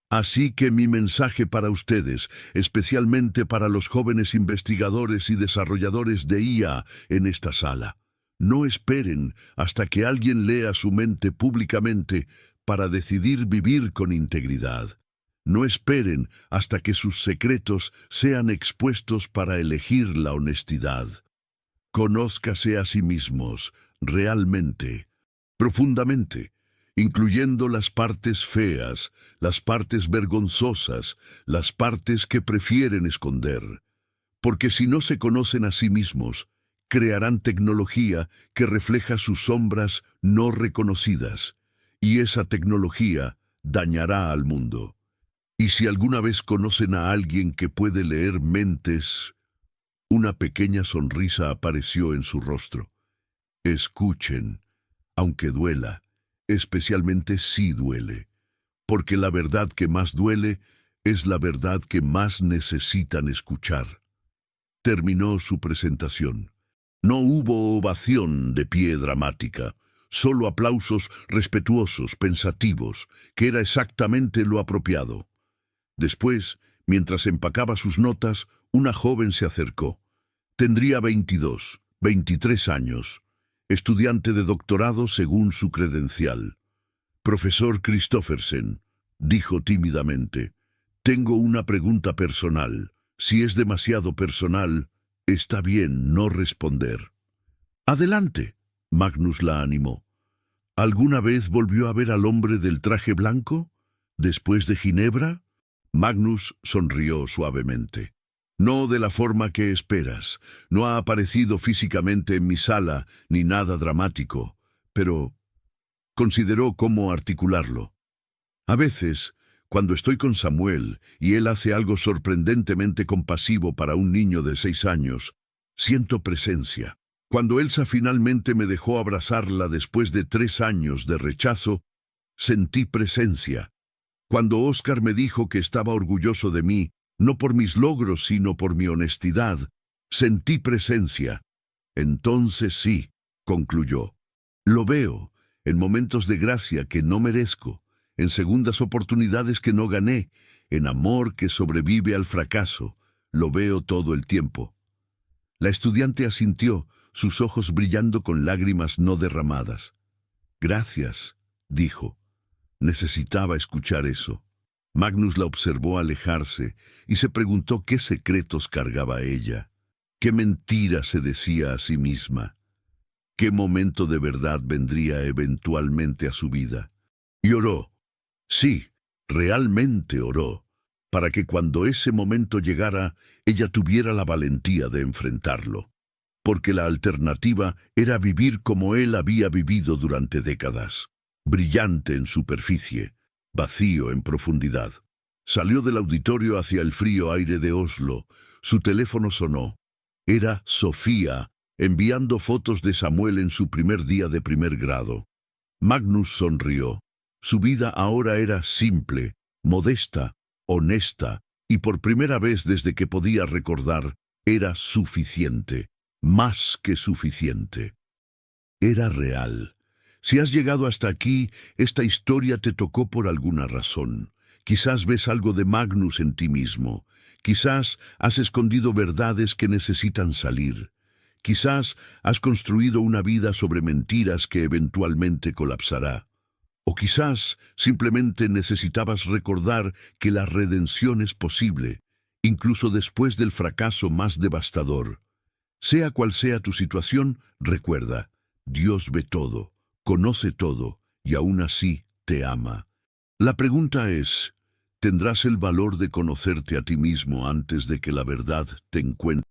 Así que mi mensaje para ustedes, especialmente para los jóvenes investigadores y desarrolladores de IA en esta sala, no esperen hasta que alguien lea su mente públicamente para decidir vivir con integridad. No esperen hasta que sus secretos sean expuestos para elegir la honestidad. Conózcase a sí mismos, realmente, profundamente, incluyendo las partes feas, las partes vergonzosas, las partes que prefieren esconder. Porque si no se conocen a sí mismos, crearán tecnología que refleja sus sombras no reconocidas, y esa tecnología dañará al mundo. Y si alguna vez conocen a alguien que puede leer mentes, una pequeña sonrisa apareció en su rostro. Escuchen, aunque duela, especialmente si duele, porque la verdad que más duele es la verdad que más necesitan escuchar. Terminó su presentación. No hubo ovación de pie dramática, solo aplausos respetuosos, pensativos, que era exactamente lo apropiado. Después, mientras empacaba sus notas, una joven se acercó. Tendría 22, 23 años, estudiante de doctorado según su credencial. Profesor Christoffersen, dijo tímidamente, tengo una pregunta personal. Si es demasiado personal, está bien no responder. Adelante, Magnus la animó. ¿Alguna vez volvió a ver al hombre del traje blanco? ¿Después de Ginebra? Magnus sonrió suavemente. No de la forma que esperas. No ha aparecido físicamente en mi sala, ni nada dramático, pero consideró cómo articularlo. A veces, cuando estoy con Samuel y él hace algo sorprendentemente compasivo para un niño de 6 años, siento presencia. Cuando Elsa finalmente me dejó abrazarla después de 3 años de rechazo, sentí presencia. Cuando Oscar me dijo que estaba orgulloso de mí, no por mis logros, sino por mi honestidad, sentí presencia. Entonces sí, concluyó. Lo veo, en momentos de gracia que no merezco, en segundas oportunidades que no gané, en amor que sobrevive al fracaso. Lo veo todo el tiempo. La estudiante asintió, sus ojos brillando con lágrimas no derramadas. Gracias, dijo. Necesitaba escuchar eso. Magnus la observó alejarse y se preguntó qué secretos cargaba ella, qué mentira se decía a sí misma, qué momento de verdad vendría eventualmente a su vida. Y oró. Sí, realmente oró, para que cuando ese momento llegara, ella tuviera la valentía de enfrentarlo, porque la alternativa era vivir como él había vivido durante décadas. Brillante en superficie, vacío en profundidad. Salió del auditorio hacia el frío aire de Oslo. Su teléfono sonó. Era Sofía, enviando fotos de Samuel en su primer día de primer grado. Magnus sonrió. Su vida ahora era simple, modesta, honesta, y por primera vez desde que podía recordar, era suficiente, más que suficiente. Era real. Si has llegado hasta aquí, esta historia te tocó por alguna razón. Quizás ves algo de Magnus en ti mismo. Quizás has escondido verdades que necesitan salir. Quizás has construido una vida sobre mentiras que eventualmente colapsará. O quizás simplemente necesitabas recordar que la redención es posible, incluso después del fracaso más devastador. Sea cual sea tu situación, recuerda, Dios ve todo. Conoce todo y aún así te ama. La pregunta es, ¿tendrás el valor de conocerte a ti mismo antes de que la verdad te encuentre?